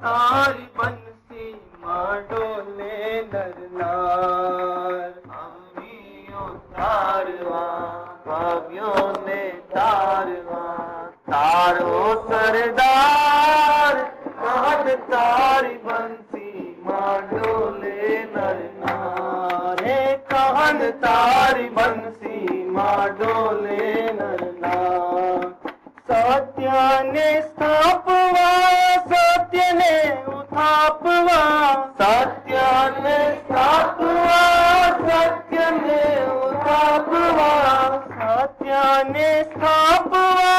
तारी बंसी माडोले नरनार अम्मियों तारवा भाभ्यों ने तारवा तारो सरदार कान तारी बंसी माडोले नरनार हे कान तारी बंसी माडोले नरनार सत्याने स्थापवा सत्यने उथापवा सत्याने स्थापवा सत्यने उथापवा सत्याने स्थापवा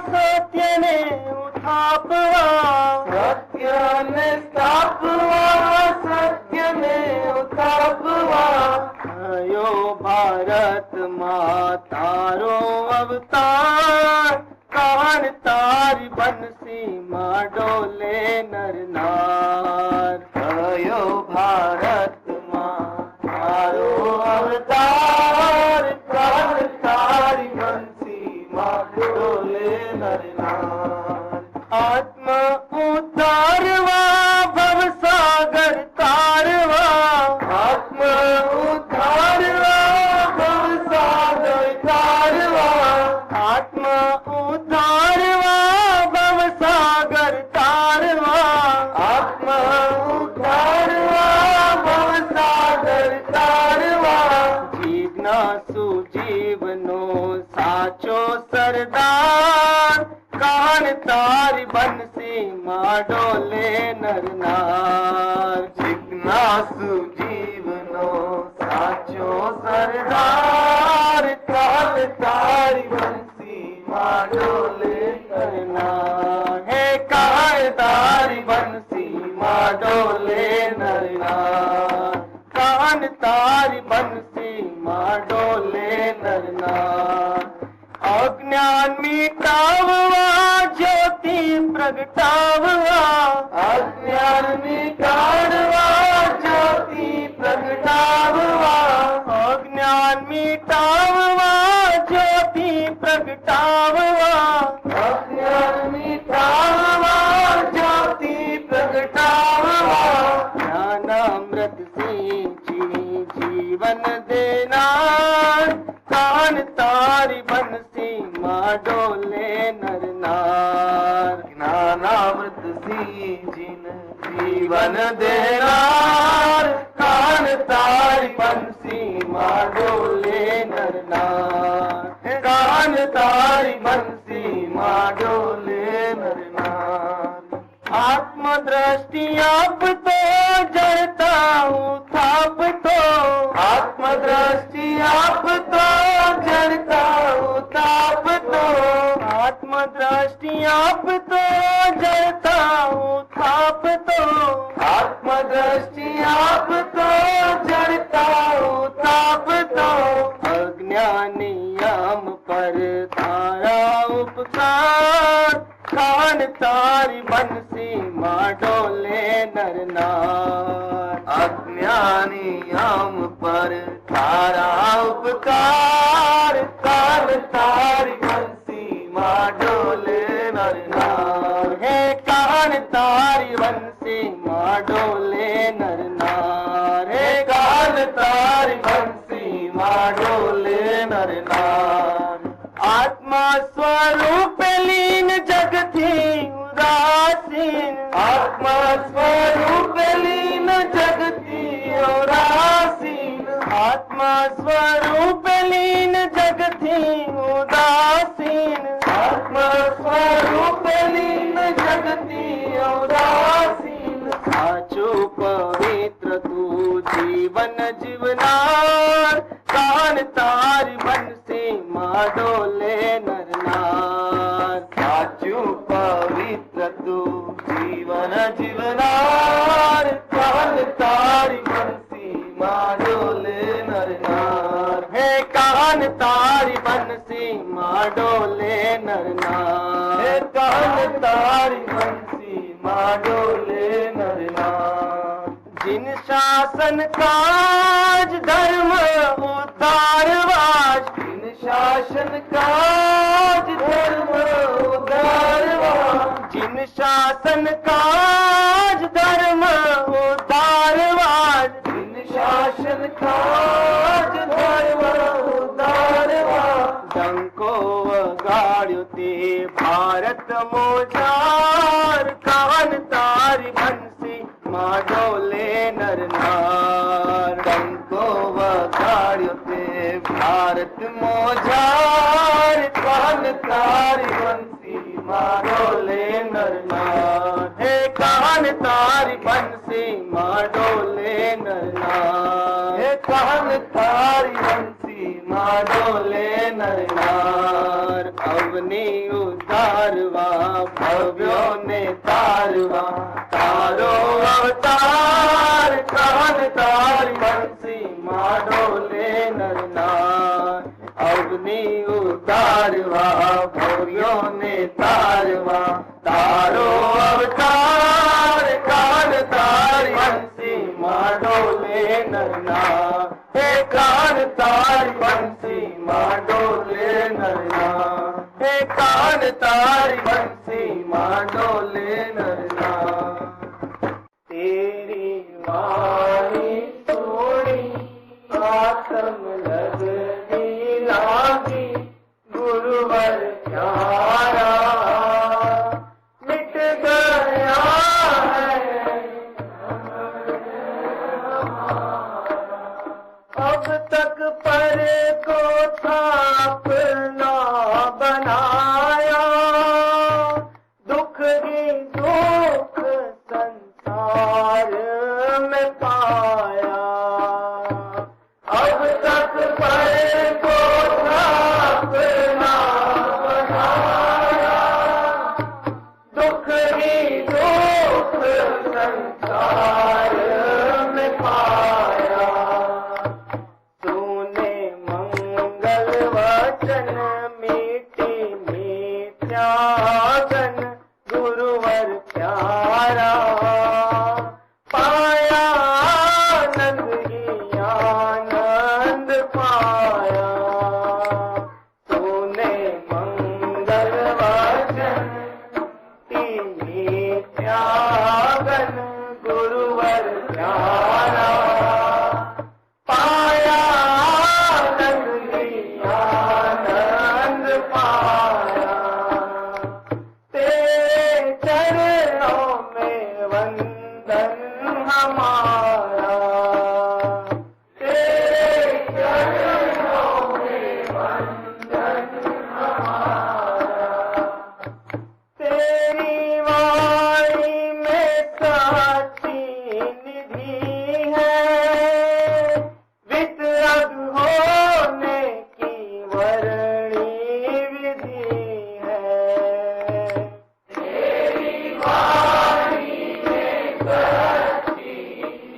सत्यने उथापवा सत्याने स्थापवा सत्यने उथापवा आयो भारत मातारो अवतार कान तारी बंसी माडोले नरनार आयो भारत माँ तारो अवतार कान तारी बंसी माडोले नरनार आत्मा उतारवा भवसागर तारवा आत्मा उतारवा भवसागर तारवा आत्मा उतारवा भवसागर तारवा आत्मा उतारवा भवसागर तारवा जीवना सुजीवनो साचो सरदार कान तारी बंसी माडोले नरनार जीवना सुजीवनो साचो सरदार कान तारी बंसी माडोले नरनार हे कान तारी बंसी माडोले नरनार कान तारी बंसी माडोले नरनार अज्ञान मिटाववा ज्योति प्रगटाववा अज्ञान मिटाववा ज्योति प्रगटाववा अज्ञान मिटाववा ज्योति प्रगटाववा अज्ञान मिटाववा ज्योति प्रगटाववा ज्ञानामृत सिंची जीवन देनार कान तारी बंसी माडोले नरनार ज्ञानामृत सिंचिन जीवन देनार कान तारी बंसी माडोले नरनार कान तारी बंसी माडोले नरनार आत्मदृष्टि आप तो जड़ता हूँ थाप तो आत्मदृष्टि आप तो जड़ता हूँ ताप तो आत्मदृष्टि आप तो जड़ता हूँ थाप तो आत्मदृष्टि आप तो जड़ता हूँ ताप तो अज्ञानियम पर तारा उपकार कान तारी बंसी माडोले नरनार अज्ञानी हम पर तारा उपकार कान तारी बंसी माडोले नरनार हे कान तारी बंसी माडोले नरनार हे कान तारी बंसी माडोले नरनार आत्मा स्वरूप लीन जगती उदासीन आत्मा स्वरूप लीन जगती उदासीन आत्मा स्वरूप लीन जगती उदासीन आत्मा स्वरूप लीन जगती उदासीन साचो पवित्र तू जीवन जीवनार कान तारी बंसी माडोले नरनार साचो पवित्र तू जीवन जीवनार कान तारी बंसी माडोले नरनार हे कान तारी बंसी माडोले नरनार हे कान तारी बंसी माडोले नरनार जिन शासन काज धर्म उद्धारवाज, जिन शासन काज धर्म उद्धारवाज, जिन शासन काज धर्म उद्धारवाज, जिन शासन काज धर्म उद्धारवाज, डंको वगाड़्यो ते भारत मोजार, कान तारी बंसी मां डोले नर नार, डंको वगाड़्यो ते भारत मोजार, कान तारी बंसी मां डोले नर नार, हे कान तारी बंसी मां डोले नर नार, हे कान तारी बंसी मां डोले नर नार, अवनी उतारवा भव्यो ने तारवा, तारो अवतार कान तारी बंसी मां डोले नर नार, अवनी उतारवा भव्यो ने तारवा, तारो अवतार कान तारी बंसी मां डोले नर नार, हे कान तारी बंसी मां डोले नर नार, हे कान तारी बंसी मां डोले नर नार, तेरी वाणी सोनी आत्म लगनी लागी, गुरुवर प्यारा मिट गया है, अब तक पर को था अपना बनाया, दुख ही दुख संसार में पाया, अब तक पर को था अपना बनाया, दुख ही दुख संसार में पाया, तूने मंगल वचन मीठी मीठ्यागन गुरुवर प्यारा, पाया आनंद ही आनंद पाया, तूने मंगल वचन मीठ्यागन गुरुवर प्यारा, पाया आनंद ही आनंद पाया, तेरे चरणों में वंदन हमारा, तेरे चरणों में वंदन हमारा, तेरी वाणी में साची निधि है, वितरग होने की वरणी विधि है, तेरी वाणी में साची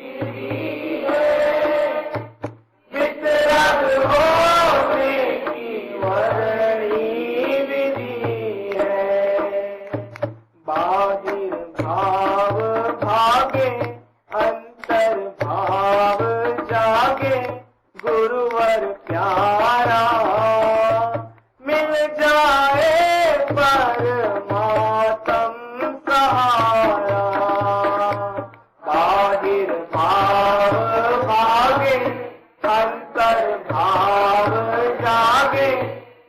निधि है, वितरग होने की वरणी विधि है, बाहिर भाव भागे अंतर भाव जागे, गुरुवर प्यारा मिल जाए परमात्म सहारा, बाहिर भाव भागे अंतर भाव जागे,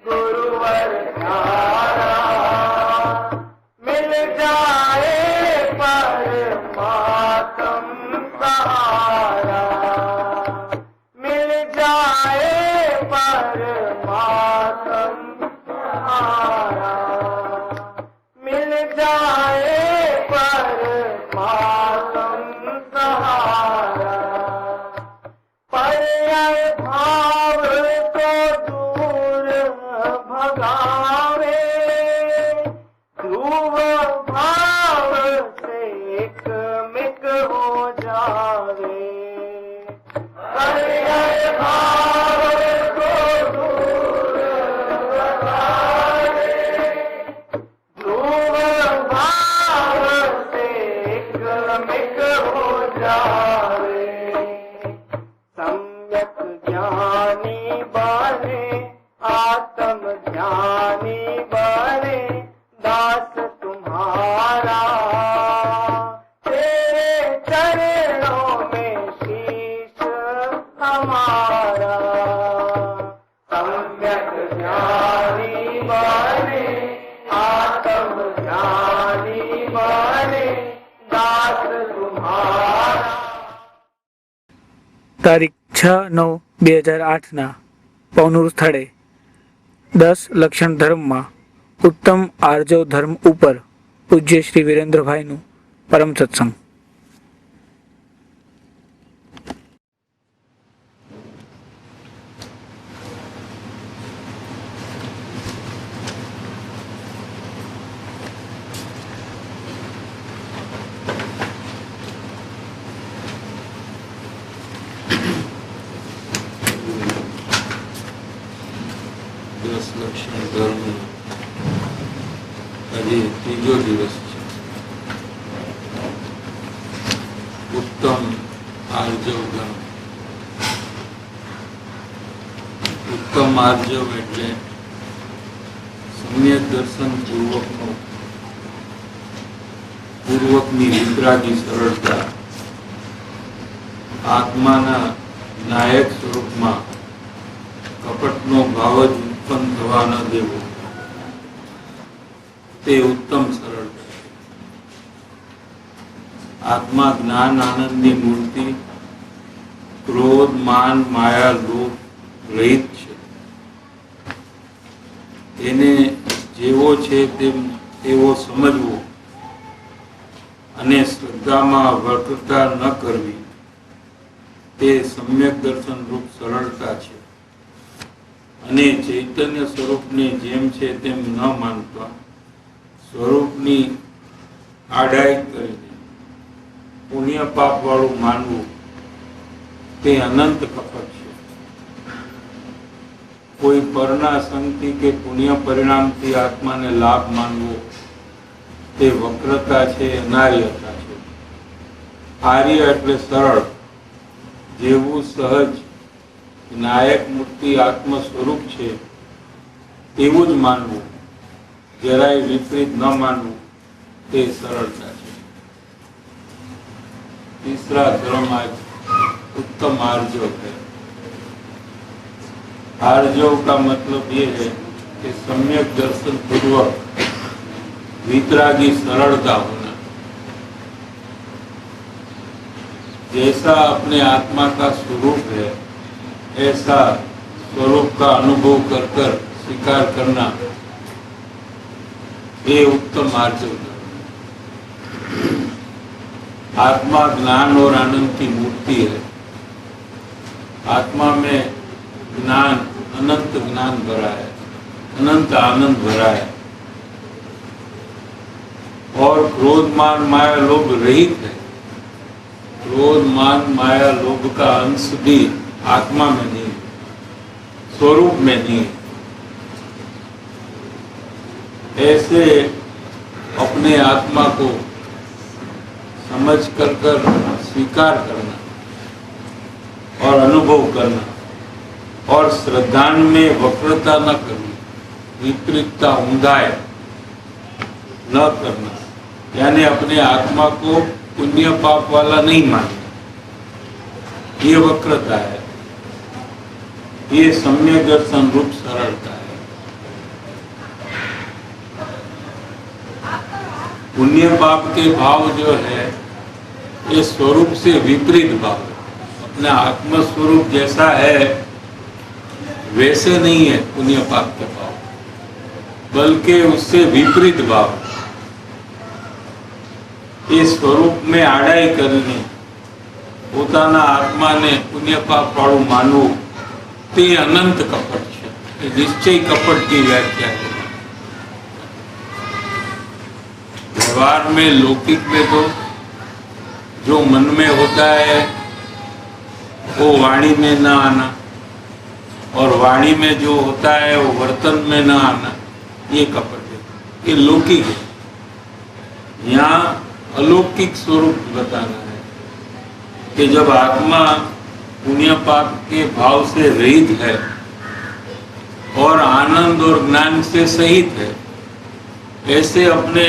गुरुवर प्यारा मिल जाए परमात्म सहारा, मिल जाए परमात्म सहारा, मिल जाए परमात्म सहारा, पर्याय भाव को दूर भगावे, ध्रुव भाव से एक मिक हो जावे, पर्याय भाव को दूर भगावे, ध्रुव भाव से एक मिक हो जावे, તારીખ 6/9/2008 પૌનૂર સ્થળે 10 લક્ષણ ધર્મમાં ઉત્તમ આર્જવ ધર્મ ઉપર પૂજ્ય શ્રી વિરેન્દ્રભાઈનું પરમ સત્સંગ. લક્ષણ ધર્મ આજે ત્રીજો દિવસ છે. ઉત્તમ આર્જવ ધર્મ. ઉત્તમ આર્જવ એટલે સમ્યક દર્શન પૂર્વકની વિતરાગી સરળતા, આત્માના નાયક સ્વરૂપમાં કપટનો ભાવ જ ઉત્પન્ન થવા ન દેવો, તે ઉત્તમ સરળતા. આત્મા જ્ઞાન આનંદની મૂર્તિ, ક્રોધ માન માયા લોભ રહિત છે. એને જેવો છે તેવો સમજવો અને શ્રદ્ધામાં વક્રતા ન કરવી, તે સમ્યક દર્શન રૂપ સરળતા છે. અને ચૈતન્ય સ્વરૂપને જેમ છે તેમ ન માનતા સ્વરૂપની આડાઈ કરીને પુણ્ય પાપ વાળું માનવું, તે અનંત કપટ છે. કોઈ પરના સંગથી કે પુણ્ય પરિણામથી આત્માને લાભ માનવો, તે વક્રતા છે, અનાર્યતા છે. આર્ય એટલે સરળ, જેવું સહજ નાયક મૂર્તિ આત્મ સ્વરૂપ છે તેવું જ માનવું, જરાય વિપરીત ન માનવું, તે સરળતા છે. तीसरा धर्म आज उत्तम आर्जव है. आर्जव का मतलब ये है कि सम्यक दर्शन पूर्वक वितरागी सरलता होना. जैसा अपने आत्मा का स्वरूप है ऐसा स्वरूप का अनुभव कर कर स्वीकार करना, ये उत्तम आर्जव है. आत्मा ज्ञान और आनंद की मूर्ति है. आत्मा में ज्ञान, अनंत ज्ञान भरा है, अनंत आनंद भरा है, और क्रोध मान माया लोभ रहित है. क्रोध मान माया लोभ का अंश भी आत्मा में नहीं, स्वरूप में नहीं. ऐसे अपने आत्मा को समझ कर स्वीकार करना और अनुभव करना, और श्रद्धा में वक्रता न करनी, विपरीतता ऊंधाई न करना, यानी अपने आत्मा को पुण्य पाप वाला नहीं मानना, ये वक्रता है. ये सम्यक दर्शन रूप सरलता है. पुण्य पाप के भाव जो है ये स्वरूप से विपरीत भाव है. अपना आत्म स्वरूप जैसा है वैसे नहीं है पुण्य पाप के भाव, बल्कि उससे विपरीत भाव. ये स्वरूप में आड़ाई करनी, પોતાના આત્માને પુણ્ય પાપ વાળું માનવું, તે અનંત કપટ છે. निश्चय कपट की व्याख्या है. व्यवहार में लौकिक में तो जो मन में होता है वो वाणी में न आना, और वाणी में जो होता है वो वर्तन में न आना, ये कपट है, ये लौकिक है. यहाँ अलौकिक स्वरूप बताना है कि जब आत्मा पुण्य पाप के भाव से रहित है और आनंद और ज्ञान से सहित है, ऐसे अपने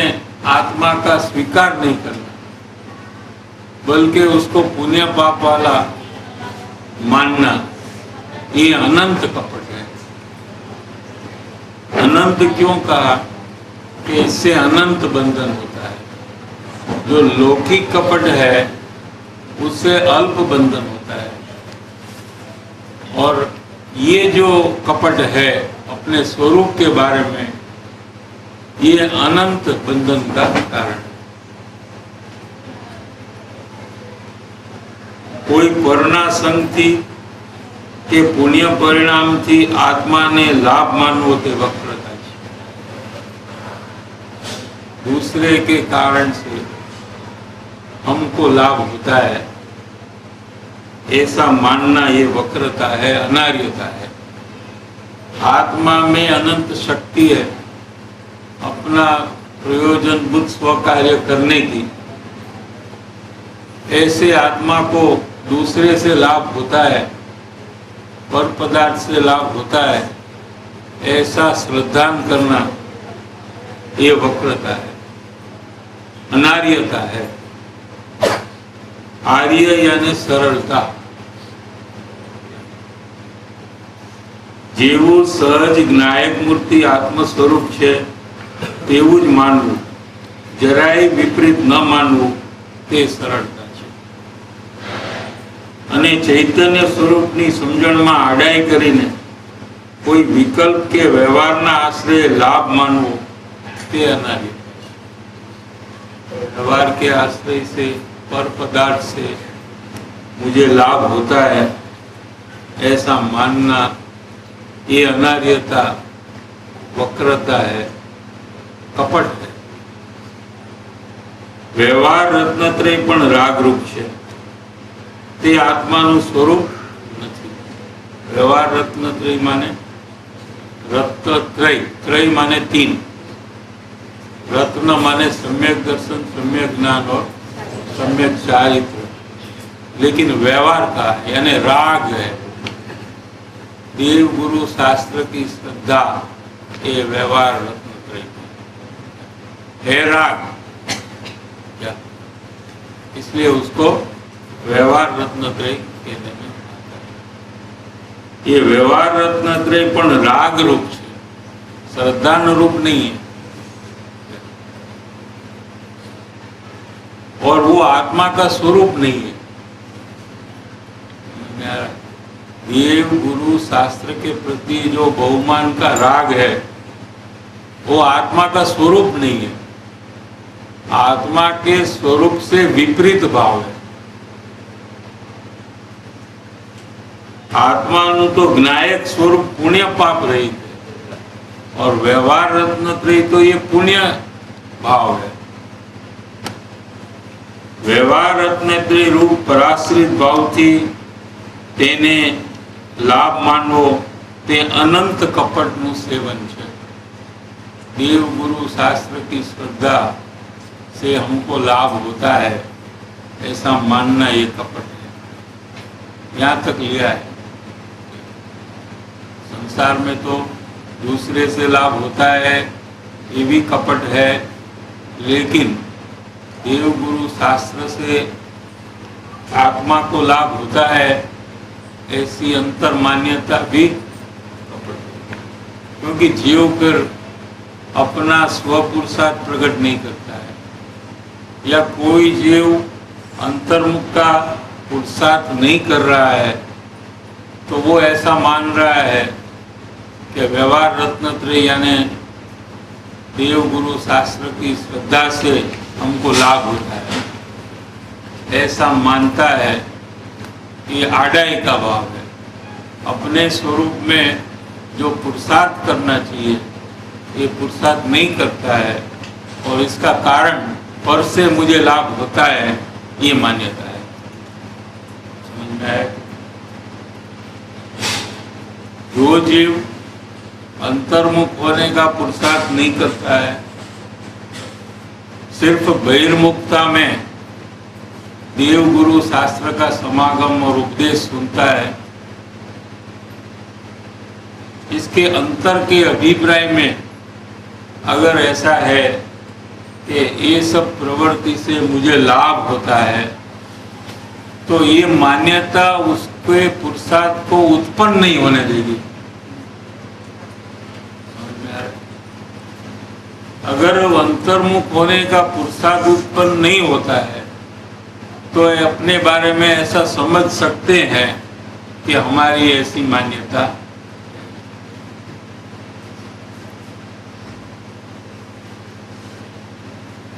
आत्मा का स्वीकार नहीं करना, बल्कि उसको पुण्य पाप वाला मानना, ये अनंत कपट है. अनंत क्यों कहा? कि इससे अनंत बंधन होता है. जो लौकिक कपट है उससे अल्प बंधन होता है. और ये जो कपट है अपने स्वरूप के बारे में, ये अनंत बंधन का कारण है। कोई वर्णासंग थी કે પુણ્ય પરિણામથી આત્માને લાભ માનવો તે વક્રતા છે। दूसरे के कारण से हमको लाभ होता है ऐसा मानना ये वक्रता है, अनार्यता है। आत्मा में अनंत शक्ति है अपना प्रयोजन बुद्ध स्व कार्य करने की। ऐसे आत्मा को दूसरे से लाभ होता है, पर पदार्थ से लाभ होता है, ऐसा श्रद्धान करना ये वक्रता है, अनार्यता है। आर्य यानी सरलता। जेवुं सहज ज्ञायक मूर्ति आत्म स्वरूप है तेवुं ज मानवुं, જરાય विपरीत न मानवुं ते सरलता है। अने चैतन्य स्वरूपनी समजणमां आडाई करीने कोई विकल्प के व्यवहारना आश्रय लाभ मानवो ते अनार्य। व्यवहार के आश्रय से, पर पदार्थ से मुझे लाभ होता है ऐसा मानना ये अनार्यता, वक्रता है, कपट है। व्यवहार रत्नत्रय पण रागरूप है, ते आत्मानुं स्वरूप नहीं। व्यवहार रत्नत्रय माने रत्नत्रय, त्रय माने तीन, रत्न माने सम्यक दर्शन, सम्यक ज्ञान और सम्यक चारित्र। लेकिन व्यवहार का यानी राग है, देव गुरु शास्त्र की श्रद्धा, ये व्यवहार रत्नत्रय है राग क्या, इसलिए उसको व्यवहार रत्नत्रय कहने में आता है। ये व्यवहार रत्नत्रय पण राग रूप है, श्रद्धान रूप नहीं है। और वो आत्मा का स्वरूप नहीं है। देव गुरु शास्त्र के प्रति जो बहुमान का राग है वो आत्मा का स्वरूप नहीं है, आत्मा के स्वरूप से विपरीत भाव है। आत्मा तो ज्ञायक स्वरूप पुण्य पाप रहित है और व्यवहार रत्नत्रय तो ये पुण्य भाव है। व्यवहार रत्नत्रय रूप पराश्रित भाव थी तेने लाभ मानवो ते अनंत कपट नु सेवन है। देव गुरु शास्त्र की श्रद्धा से हमको लाभ होता है ऐसा मानना ये कपट है। यहाँ तक लिया है। संसार में तो दूसरे से लाभ होता है ये भी कपट है, लेकिन देव गुरु शास्त्र से आत्मा को लाभ होता है ऐसी अंतर मान्यता भी कपट है। क्योंकि जीव फिर अपना स्वपुरुषार्थ प्रकट नहीं करता है, या कोई जीव अंतर्मुख का पुरुषार्थ नहीं कर रहा है तो वो ऐसा मान रहा है कि व्यवहार रत्नत्रय यानी देव गुरु शास्त्र की श्रद्धा से हमको लाभ होता है, ऐसा मानता है। ये आडाई का भाव है। अपने स्वरूप में जो पुरुषार्थ करना चाहिए ये पुरुषार्थ नहीं करता है और इसका कारण पर से मुझे लाभ होता है ये मान्यता है। समझ में आया? जो जीव अंतर्मुख होने का पुरुषार्थ नहीं करता है, सिर्फ बहिर्मुखता में देव गुरु शास्त्र का समागम और उपदेश सुनता है, इसके अंतर के अभिप्राय में अगर ऐसा है कि ये सब प्रवृत्ति से मुझे लाभ होता है तो ये मान्यता उसके पुरुषार्थ को उत्पन्न नहीं होने देगी। अगर अंतर्मुख होने का पुरुषार्थ उत्पन्न नहीं होता है तो अपने बारे में ऐसा समझ सकते हैं कि हमारी ऐसी मान्यता।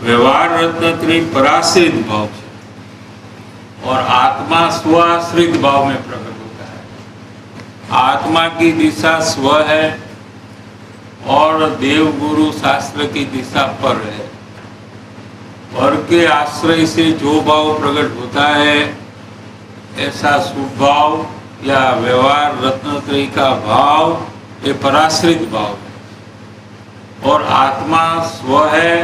व्यवहार रत्नत्रयी पराश्रित भाव है और आत्मा स्वाश्रित भाव में प्रकट होता है। आत्मा की दिशा स्व है और देव गुरु शास्त्र की दिशा पर है। पर के आश्रय से जो भाव प्रकट होता है ऐसा शुभ भाव या व्यवहार रत्नत्रयी का भाव ये पराश्रित भाव है। और आत्मा स्व है,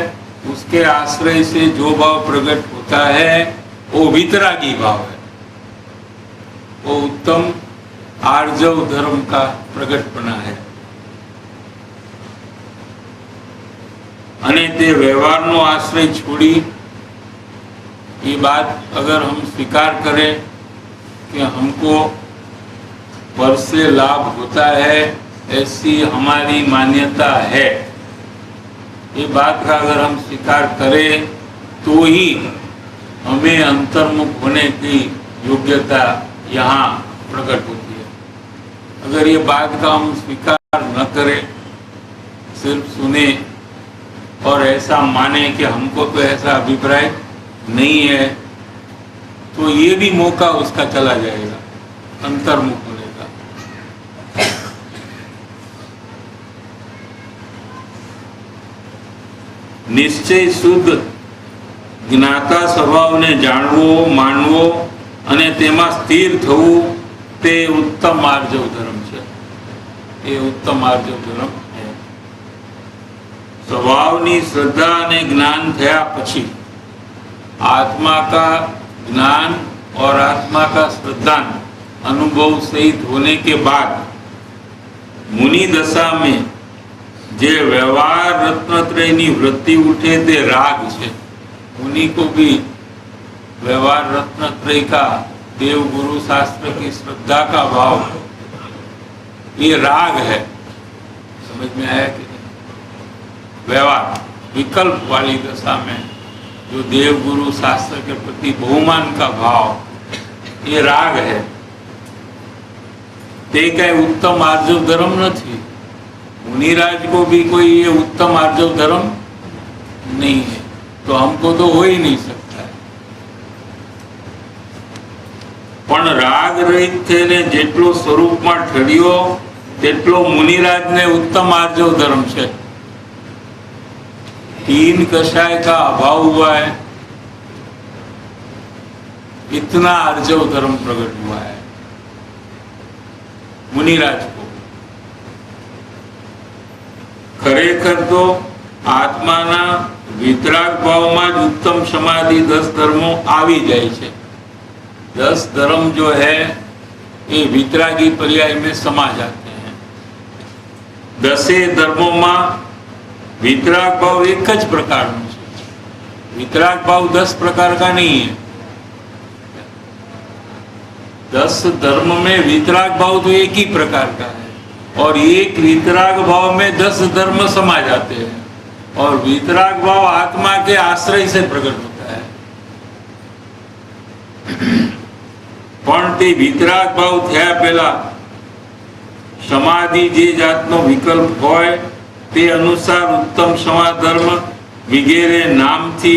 उसके आश्रय से जो भाव प्रकट होता है वो वितरागी भाव है। वो उत्तम आर्जव धर्म का प्रकटपना है। અને તે વ્યવહારનો આશ્રય છોડી ये बात अगर हम स्वीकार करें कि हमको पर से लाभ होता है ऐसी हमारी मान्यता है, ये बात का अगर हम स्वीकार करें तो ही हमें अंतर्मुख होने की योग्यता यहाँ प्रकट होती है। अगर ये बात का हम स्वीकार न करें, सिर्फ सुने और ऐसा माने कि हमको तो ऐसा अभिप्राय नहीं है, तो ये भी मौका उसका चला जाएगा अंतर्मुख होने का। निश्चय शुद्ध ज्ञाता स्वभावने जाणवो मानवो અને તેમાં સ્થિર થવું તે ઉત્તમ આર્જવ ધર્મ છે। એ ઉત્તમ આર્જવ ધર્મ है। स्वभावनी श्रद्धा ने ज्ञान थया पछी आत्मा का ज्ञान और आत्मा का श्रद्धा अनुभव सहित होने के बाद मुनि दशा में जे व्यवहार रत्नत्रयनी वृत्ति उठे ते राग है। मुनि को भी व्यवहार रत्नत्रय का देव गुरु शास्त्र की श्रद्धा का भाव ये राग है। समझ में आया कि व्यवहार विकल्प वाली दशा में जो देव गुरु शास्त्र के प्रति बहुमान का भाव ये राग है। ते कई उत्तम आर्जव धर्म नहीं। मुनिराज को भी कोई ये उत्तम आर्जव धर्म नहीं है, तो हमको तो हो ही नहीं सकता है। पण राग रहित थईने जेटलो स्वरूप में ठळ्यो तेटलो मुनिराज ने उत्तम आर्जव धर्म है। तीन कषाय का अभाव हुआ है, इतना आर्जव धर्म प्रकट हुआ है मुनिराज को। खरेखर तो आत्माना वितराग भावमां ज उत्तम समाधि 10 धर्मों आवी जाय छे। 10 धर्म जो है ये वितरागी पर्याय में समा जाते हैं। 10 धर्मों में वितराग भाव एक ज प्रकार में है। वितराग भाव 10 प्रकार का नहीं है। 10 धर्म में वितराग भाव तो एक ही प्रकार का है और एक वितराग भाव में 10 धर्म समा जाते हैं। और वितराग भाव आत्मा के आश्रय से प्रकट होता है। पण ते वितराग भाव थया पहला समाधि जे जातनो विकल्प होय ते अनुसार उत्तम क्षमा धर्म वगैरे नामथी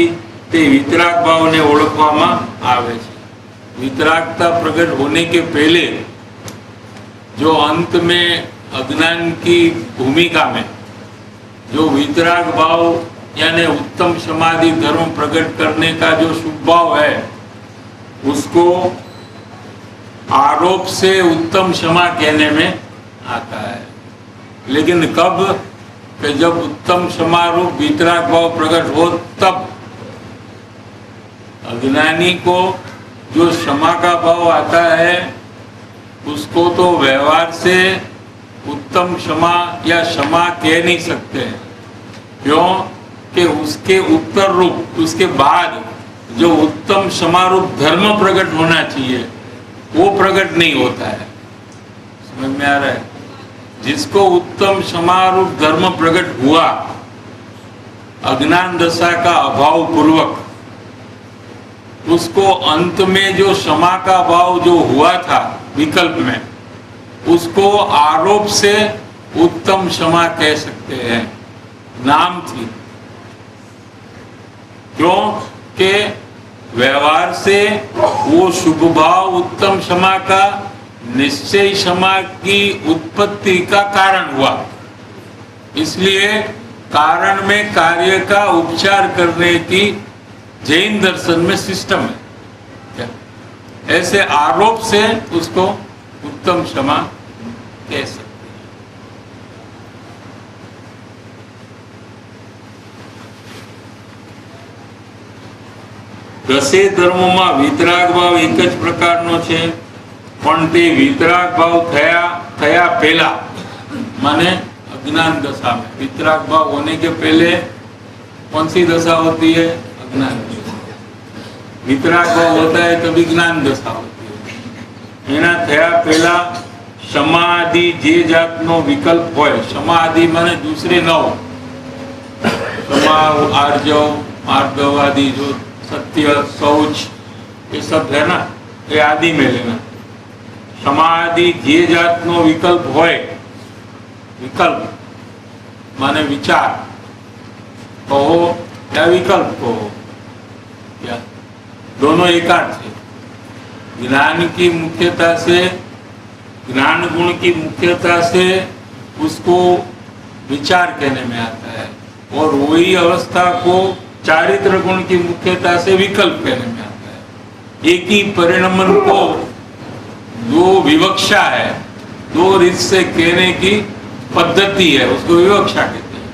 ते वितराग भाव ने ओळखवामां आवे छे। वितरागता प्रकट होने के पहले जो अंत में अज्ञान की भूमिका में जो वितराग भाव यानी उत्तम समाधि धर्म प्रकट करने का जो शुभ भाव है उसको आरोप से उत्तम क्षमा कहने में आता है। लेकिन कब कि जब उत्तम क्षमारूप वितराग भाव प्रकट हो तब अज्ञानी को जो क्षमा का भाव आता है उसको तो व्यवहार से उत्तम क्षमा या क्षमा कह नहीं सकते। क्यों कि उसके उत्तर रूप उसके बाद जो उत्तम क्षमा रूप धर्म प्रकट होना चाहिए वो प्रकट नहीं होता है। समझ में आ रहा है? जिसको उत्तम क्षमा रूप धर्म प्रकट हुआ अज्ञान दशा का अभाव पूर्वक, उसको अंत में जो क्षमा का भाव जो हुआ था विकल्प में, उसको आरोप से उत्तम क्षमा कह सकते हैं, नाम थी। क्यों कि व्यवहार से वो शुभ भाव उत्तम क्षमा का निश्चय क्षमा की उत्पत्ति का कारण हुआ, इसलिए कारण में कार्य का उपचार करने की जैन दर्शन में सिस्टम है। क्या? ऐसे आरोप से उसको उत्तम क्षमा कह सकते हैं। દસે ધર્મોમાં વિતરાગ ભાવ એક જ પ્રકારનો છે, પણ તે વિતરાગ ભાવ થયા પહેલા माने अज्ञान दशा में। वितराग भाव होने के पहले कौन सी दशा होती है? अज्ञान दशा। वितराग भाव होता है तभी ज्ञान दशा होती है। एना थया पहला समाधि जे जातनो विकल्प होय, समाधि माने दूसरे नौ, क्षमा, आर्जव, मार्दव आदि जो सत्य, शौच, ये सब है ना, ये आदि में लेना। समाधि जे जातनो विकल्प होय, विकल्प माने विचार कहो या विकल्प कहो, क्या दोनों एकार्थ है। ज्ञान की मुख्यता से, ज्ञान गुण की मुख्यता से उसको विचार कहने में आता है, और वही अवस्था को चारित्र गुण की मुख्यता से विकल्प कहने में आता है। एक ही परिणमन को दो विवक्षा है, दो रीत से कहने की पद्धति है, उसको विवक्षा कहते हैं।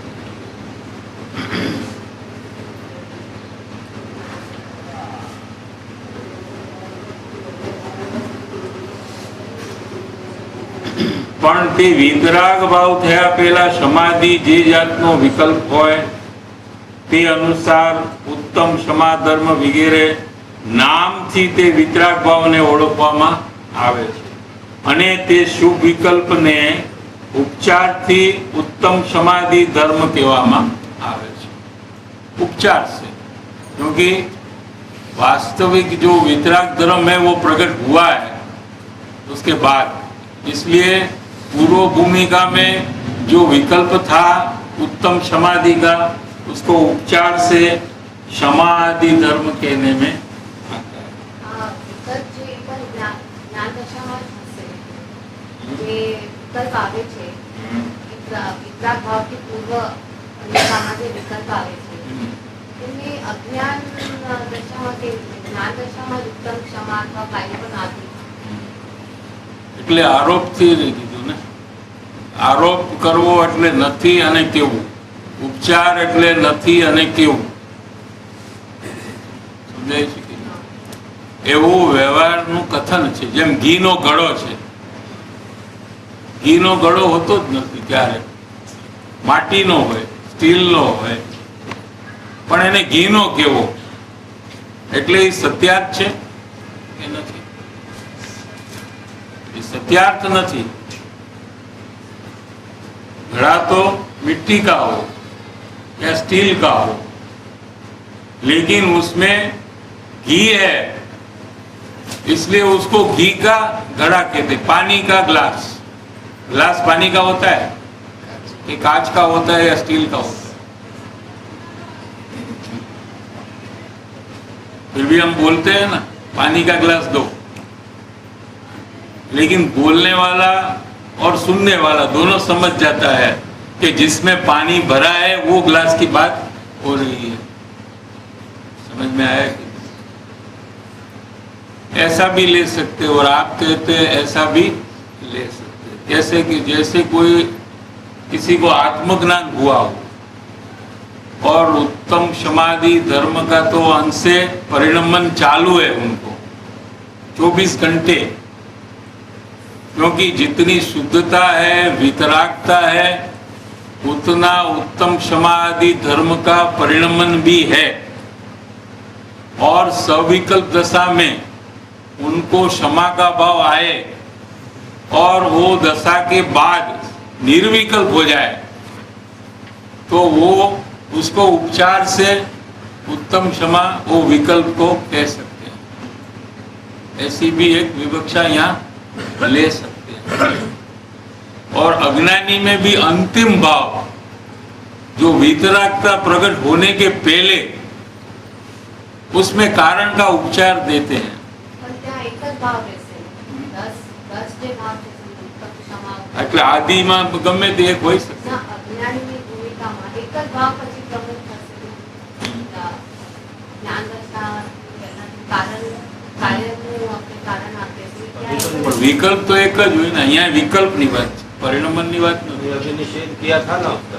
पण ते वितराग भाव थया पहला समाधि जे जातनो विकल्प होय ते अनुसार उत्तम क्षमा धर्म वगैरे नामथी ते वितराग भावने ओळखवामां आवे छे, अने ते शुभ विकल्पने उपचारथी उत्तम समाधि धर्म कहेवामां आवे छे। उपचार से, क्योंकि वास्तविक जो वितराग धर्म है वो प्रकट हुआ है उसके बाद, इसलिए पूर्व भूमिका में जो विकल्प था उत्तम समाधि का, उसको उपचार से समाधि धर्म कहने में आता है। विकल्प जो एक बार ज्ञान दशाમાં થશે, જે વિકલ્પ આવે છે, વિતરાગ ભાવથી પૂર્વ દશામાં જે વિકલ્પ આવે છે, એને અજ્ઞાન દશામાં કેવી રીતે? જ્ઞાન દશામાં ઉત્તમ ક્ષમા અથવા કાંઈ પણ આદિ, એટલે આરોપથી કીધું ને, આરોપ કરવો એટલે નથી અને કેવું, ઉપચાર એટલે નથી અને કેવું, સમજાય છે કે એવું વ્યવહારનું કથન છે। જેમ ઘીનો ઘડો છે, ઘીનો ઘડો હોતો જ નથી ક્યારે, માટીનો હોય, સ્ટીલનો હોય, પણ એને ઘીનો કેવો, એટલે એ સત્યાર્થ છે કે નથી? सत्यार्थ नहीं। घड़ा तो मिट्टी का हो या स्टील का हो, लेकिन उसमें घी है, इसलिए उसको घी का घड़ा कहते। पानी का ग्लास, ग्लास पानी का होता है कि कांच का होता है या स्टील का होता है? फिर भी हम बोलते हैं ना पानी का ग्लास दो, लेकिन बोलने वाला और सुनने वाला दोनों समझ जाता है कि जिसमें पानी भरा है वो ग्लास की बात हो रही है। समझ में आया कि ऐसा भी ले सकते और आप कहते हैं ऐसा भी ले सकते। कैसे कि जैसे कोई किसी को आत्मज्ञान हुआ हो और उत्तम समाधि धर्म का तो अंश से परिणमन चालू है उनको 24 घंटे, क्योंकि जितनी शुद्धता है, वितरागता है, उतना उत्तम समाधि धर्म का परिणमन भी है। और सविकल्प दशा में उनको क्षमा का भाव आए और वो दशा के बाद निर्विकल्प हो जाए तो वो उसको उपचार से उत्तम क्षमा वो विकल्प को कह सकते हैं। ऐसी भी एक विवक्षा यहाँ ले सकते हैं। और अज्ञानी में भी अंतिम भाव, जो वीतरागता प्रकट होने के पहले, उसमें कारण का उपचार देते हैं। પણ ત્યાં એક જ ભાવ રહેશે. 10 જે ભાવ છે સંકલ્પ ક્ષમા એટલે આદિમાં ગમે તે એક હોઈ શકે. ના અજ્ઞાનીની ભૂમિકામાં એક જ ભાવ પછી પ્રમુખ થશે. જ્ઞાન દશા કારણ કાર્યનું આપણે કારણ આપે છે. પણ વિકલ્પ તો એક જ હોય ને. અહીંયા વિકલ્પની વાત છે, પરિણમનની વાત નથી. अभी निषेध किया था ना उसका,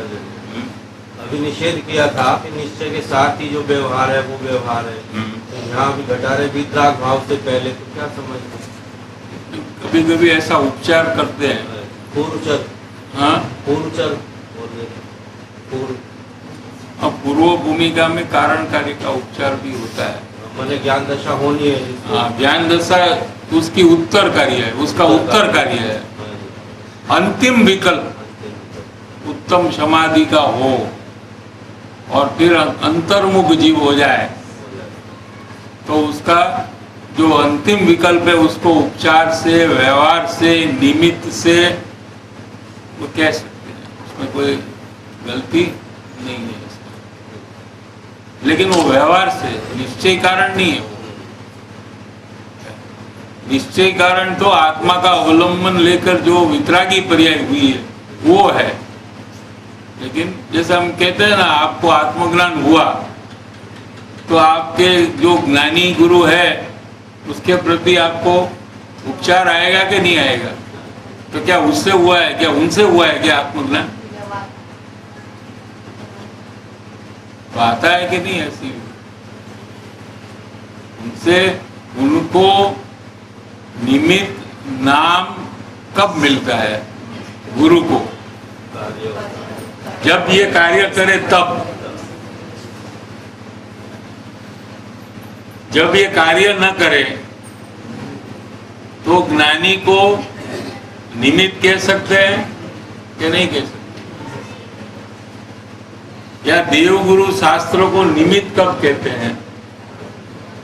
अभी निषेध किया था कि निश्चय के साथ ही जो व्यवहार है वो व्यवहार है। तो यहाँ भी घटा रहे वितराग भाव से पहले, तो क्या समझते? कभी कभी ऐसा उपचार करते हैं। पूर्वचर, हाँ, पूर्वचर पूर्व, अब पूर्व भूमिका में कारण कार्य का उपचार भी होता है। मैंने ज्ञान दशा होनी है। हाँ, ज्ञान दशा उसकी उत्तर कार्य है, उसका उत्तर कार्य है। अंतिम विकल्प उत्तम समाधि का हो और फिर अंतर्मुख जीव हो जाए, तो उसका जो अंतिम विकल्प है उसको उपचार से, व्यवहार से, निमित्त से वो कह सकते हैं, उसमें कोई गलती नहीं है इसमें। लेकिन वो व्यवहार से, निश्चय कारण नहीं है। निश्चय कारण तो आत्मा का अवलंबन लेकर जो वितरागी पर्याय हुई है वो है। लेकिन जैसे हम कहते हैं ना, आपको आत्मज्ञान हुआ तो आपके जो ज्ञानी गुरु है उसके प्रति आपको उपचार आएगा कि नहीं आएगा? तो क्या उससे हुआ है, क्या उनसे हुआ है क्या आत्मज्ञान? तो आता है कि नहीं? ऐसी उनसे उनको निमित्त नाम कब मिलता है? गुरु को जब ये कार्य करे तब। जब ये कार्य न करे तो ज्ञानी को निमित्त कह सकते हैं कि नहीं कह सकते? या देवगुरु शास्त्रों को निमित्त कब कहते हैं?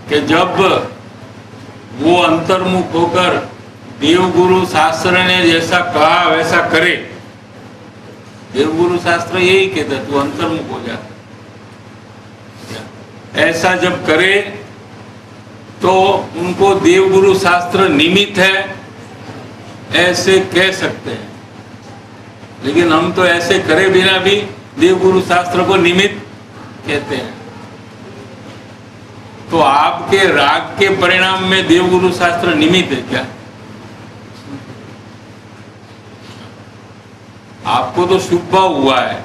कि जब वो अंतर्मुख होकर देवगुरु शास्त्र ने जैसा कहा वैसा करे। देवगुरु शास्त्र यही कहता है, तू अंतर्मुख हो जा। ऐसा जब करे तो उनको देवगुरु शास्त्र निमित्त है, ऐसे कह सकते हैं। लेकिन हम तो ऐसे करे बिना भी देवगुरु शास्त्र को निमित्त कहते हैं। तो आपके राग के परिणाम में देवगुरु शास्त्र निमित्त है क्या? आपको तो शुभ भाव हुआ है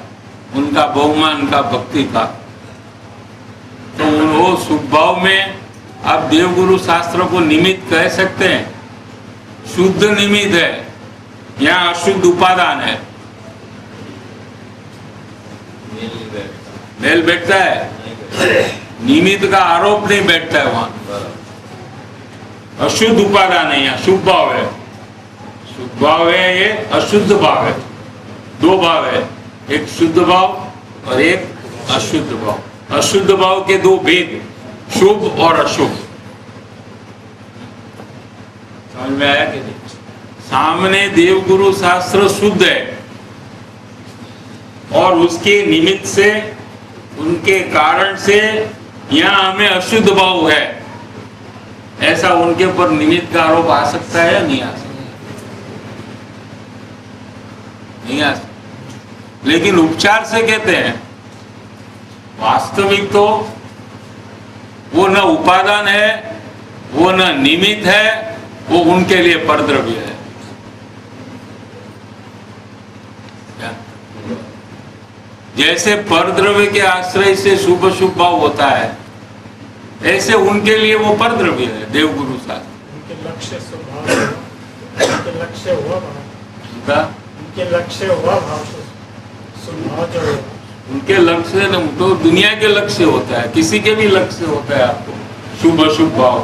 उनका बहुमान का, भक्ति का, तो वो शुभ भाव में आप देवगुरु शास्त्र को निमित्त कह सकते हैं। शुद्ध निमित्त है, यहाँ अशुद्ध उपादान है। मेल बैठता है, निमित्त का आरोप नहीं बैठता है वहां। अशुद्ध उपादान है, यहाँ शुभ भाव है। शुभ भाव है, ये अशुद्ध भाव है। दो भाव है, एक शुद्ध भाव और एक अशुद्ध भाव। अशुद्ध भाव के दो भेद, शुभ और अशुभ। समझ में आया कि नहीं? सामने देवगुरु शास्त्र शुद्ध है और उसके निमित्त से, उनके कारण से यहाँ हमें अशुद्ध भाव है। ऐसा उनके ऊपर निमित्त का आरोप आ सकता है या नहीं आ सकता? नहीं आ सकता। लेकिन उपचार से कहते हैं, वास्तविक तो वो न उपादान है, वो न निमित्त है, वो उनके लिए परद्रव्य है। जैसे परद्रव्य के आश्रय से शुभ शुभ भाव होता है, ऐसे उनके लिए वो परद्रव्य है देवगुरु शास्त्र। उनके लक्ष्य स्वभाव, उनके लक्ष्य हुआ भाव, उनका उनके लक्ष्य हुआ भाव, स्वभाव जो है उनके लक्ष्य न तो दुनिया के लक्ष्य होता है, किसी के भी लक्ष्य होता है। आपको शुभ अशुभ भाव,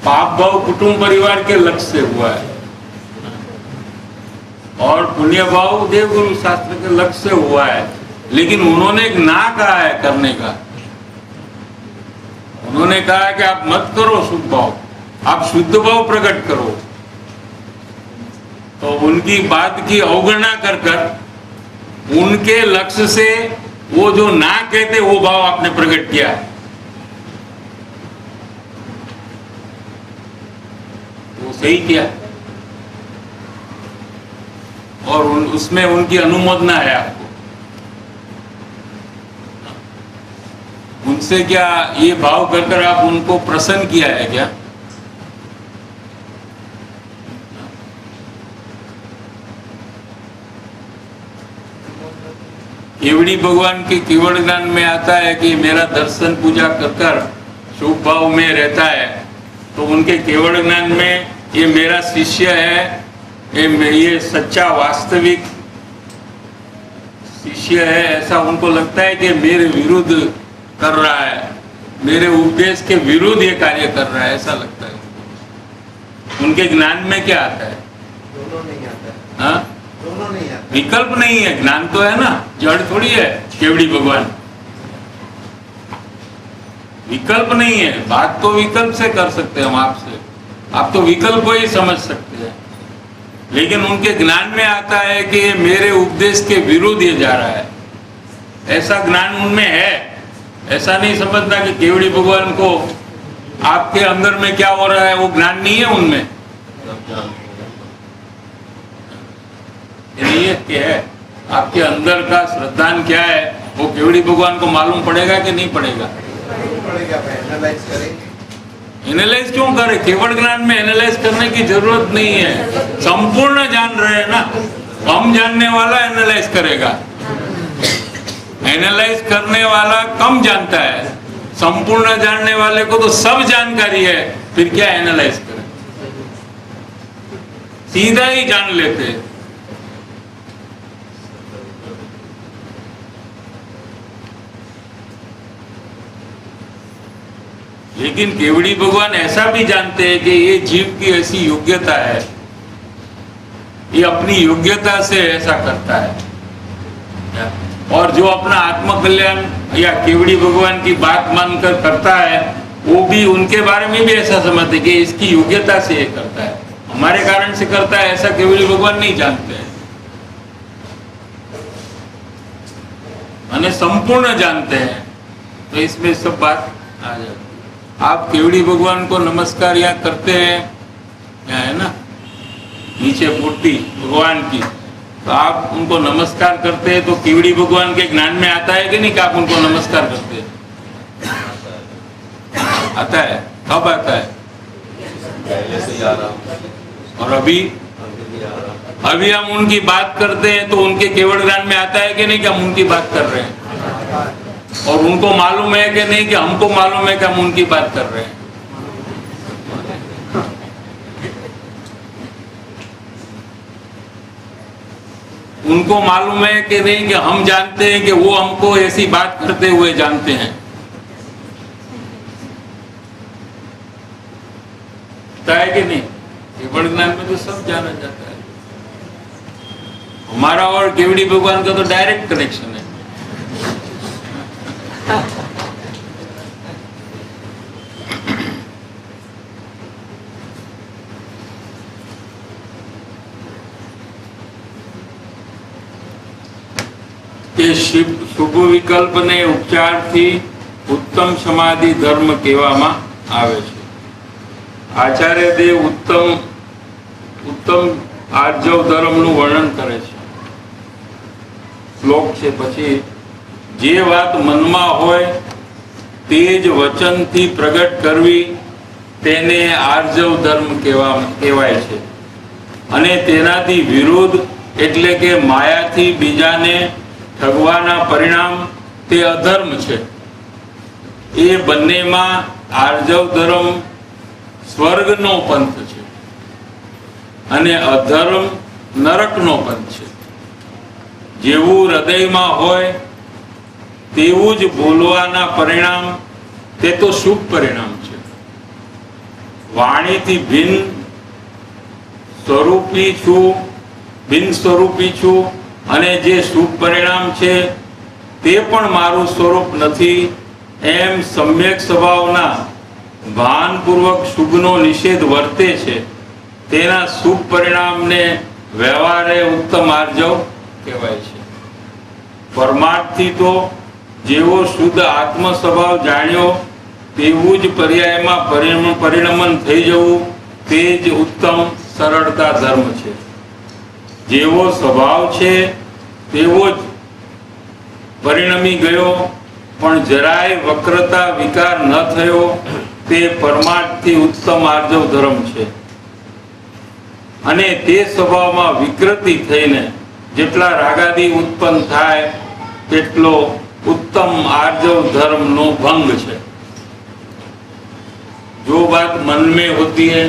पाप भाव कुटुंब परिवार के लक्ष्य हुआ है और पुण्य भाव देवगुरु शास्त्र के लक्ष्य हुआ है। लेकिन उन्होंने एक ना कहा है करने का। उन्होंने कहा कि आप मत करो शुभ भाव, आप शुद्ध भाव प्रकट करो। तो उनकी बात की अवगणना कर कर उनके लक्ष्य से वो जो ना कहते वो भाव आपने प्रकट किया। वो सही किया और उसमें उनकी अनुमोदना है आपको। उनसे क्या ये भाव कर कर आप उनको प्रसन्न किया है क्या? केवड़ी भगवान के केवड़ ज्ञान में आता है कि मेरा दर्शन पूजा कर कर शुभ भाव में रहता है, तो उनके केवड़ ज्ञान में ये मेरा शिष्य है, ये सच्चा वास्तविक शिष्य है, ऐसा उनको लगता है कि मेरे विरुद्ध कर रहा है, मेरे उपदेश के विरुद्ध ये कार्य कर रहा है, ऐसा लगता है। उनके ज्ञान में क्या आता है? दोनों नहीं आता है। हाँ, दोनों नहीं आता। विकल्प नहीं है, ज्ञान तो है ना, जड़ थोड़ी है केवड़ी भगवान। विकल्प नहीं है, बात तो विकल्प से कर सकते हैं हम आपसे, आप तो विकल्प को ही समझ सकते हैं, लेकिन उनके ज्ञान में आता है कि ये मेरे उपदेश के विरुद्ध ये जा रहा है, ऐसा ज्ञान उनमें है। ऐसा नहीं समझना कि केवड़ी भगवान को आपके अंदर में क्या हो रहा है वो ज्ञान नहीं है उनमें। ये क्या है, आपके अंदर का श्रद्धान क्या है वो केवड़ी भगवान को मालूम पड़ेगा कि नहीं पड़ेगा? एनालाइज करेंगे। एनालाइज क्यों करे? केवल ज्ञान में एनालाइज करने की जरूरत नहीं है, संपूर्ण जान रहे हैं ना। कम जानने वाला एनालाइज करेगा, एनालाइज करने वाला कम जानता है, संपूर्ण जानने वाले को तो सब जानकारी है, फिर क्या एनालाइज करें, सीधा ही जान लेते हैं। लेकिन केवड़ी भगवान ऐसा भी जानते हैं कि ये जीव की ऐसी योग्यता है, ये अपनी योग्यता से ऐसा करता है, और जो अपना आत्म कल्याण या केवड़ी भगवान की बात मानकर करता है वो भी उनके बारे में भी ऐसा समझते कि इसकी योग्यता से ये करता है, हमारे कारण से करता है, ऐसा केवड़ी भगवान नहीं जानते हैं। माने संपूर्ण जानते हैं, तो इसमें सब बात आ जाती है। आप केवड़ी भगवान को नमस्कार यहाँ करते हैं, यहाँ है ना नीचे मूर्ति भगवान की, तो आप उनको नमस्कार करते हैं तो केवड़ी भगवान के ज्ञान में आता है कि नहीं कि आप उनको नमस्कार करते हैं? आता है। कब आता है? पहले से ही आ रहा हूँ। और अभी भी आ रहा हूँ। अभी हम उनकी बात करते हैं तो उनके केवड़ ज्ञान में आता है कि नहीं कि हम उनकी बात कर रहे हैं, और उनको मालूम है कि नहीं कि हमको मालूम है कि हम उनकी बात कर रहे हैं। उनको मालूम है कि नहीं कि हम जानते हैं कि वो हमको ऐसी बात करते हुए जानते हैं। है कि नहीं? केवड़ ज्ञान में तो सब जाना जाता है। हमारा और केवड़ी भगवान का तो डायरेक्ट कनेक्शन है। કે શુભ વિકલ્પને ઉપચારથી ઉત્તમ સમાધિ ધર્મ કહેવામાં આવે છે. આચાર્ય દેવ ઉત્તમ આર્જવ ધર્મનું વર્ણન કરે છે. શ્લોક છે પછી જે વાત મનમાં હોય તે જ વચનથી પ્રગટ કરવી તેને આર્જવ ધર્મ કહેવાય છે. અને તેનાથી વિરુદ્ધ એટલે કે માયાથી બીજાને ઠગવાના પરિણામ તે અધર્મ છે. એ બંનેમાં આર્જવ ધર્મ સ્વર્ગનો પંથ છે અને અધર્મ નરકનો પંથ છે. જેવું હૃદયમાં હોય તેવું જ બોલવાના પરિણામ તે તો શુભ પરિણામ છે. વાણીથી ભિન્ન સ્વરૂપી છું અને જે શુભ પરિણામ છે તે પણ મારું સ્વરૂપ નથી એમ સમ્યક સ્વભાવના ભાનપૂર્વક શુભનો નિષેધ વર્તે છે તેના શુભ પરિણામને વ્યવહારે ઉત્તમ આર્જવ કહેવાય છે. પરમાર્થથી તો જેવો શુદ્ધ આત્મ સ્વભાવ જાણ્યો તેવું જ પર્યાયમાં પરિણમન થઈ જવું તે જ ઉત્તમ સરળતા ધર્મ છે. જેવો સ્વભાવ છે તેવો જ પરિણમી ગયો પણ જરાય વક્રતા વિકાર ન થયો તે પરમાર્થથી ઉત્તમ આર્જવ ધર્મ છે. અને તે સ્વભાવમાં વિકૃતિ થઈને જેટલા રાગાદી ઉત્પન્ન થાય તેટલો उत्तम आर्जव धर्म नो भंग है. जो बात मन में होती है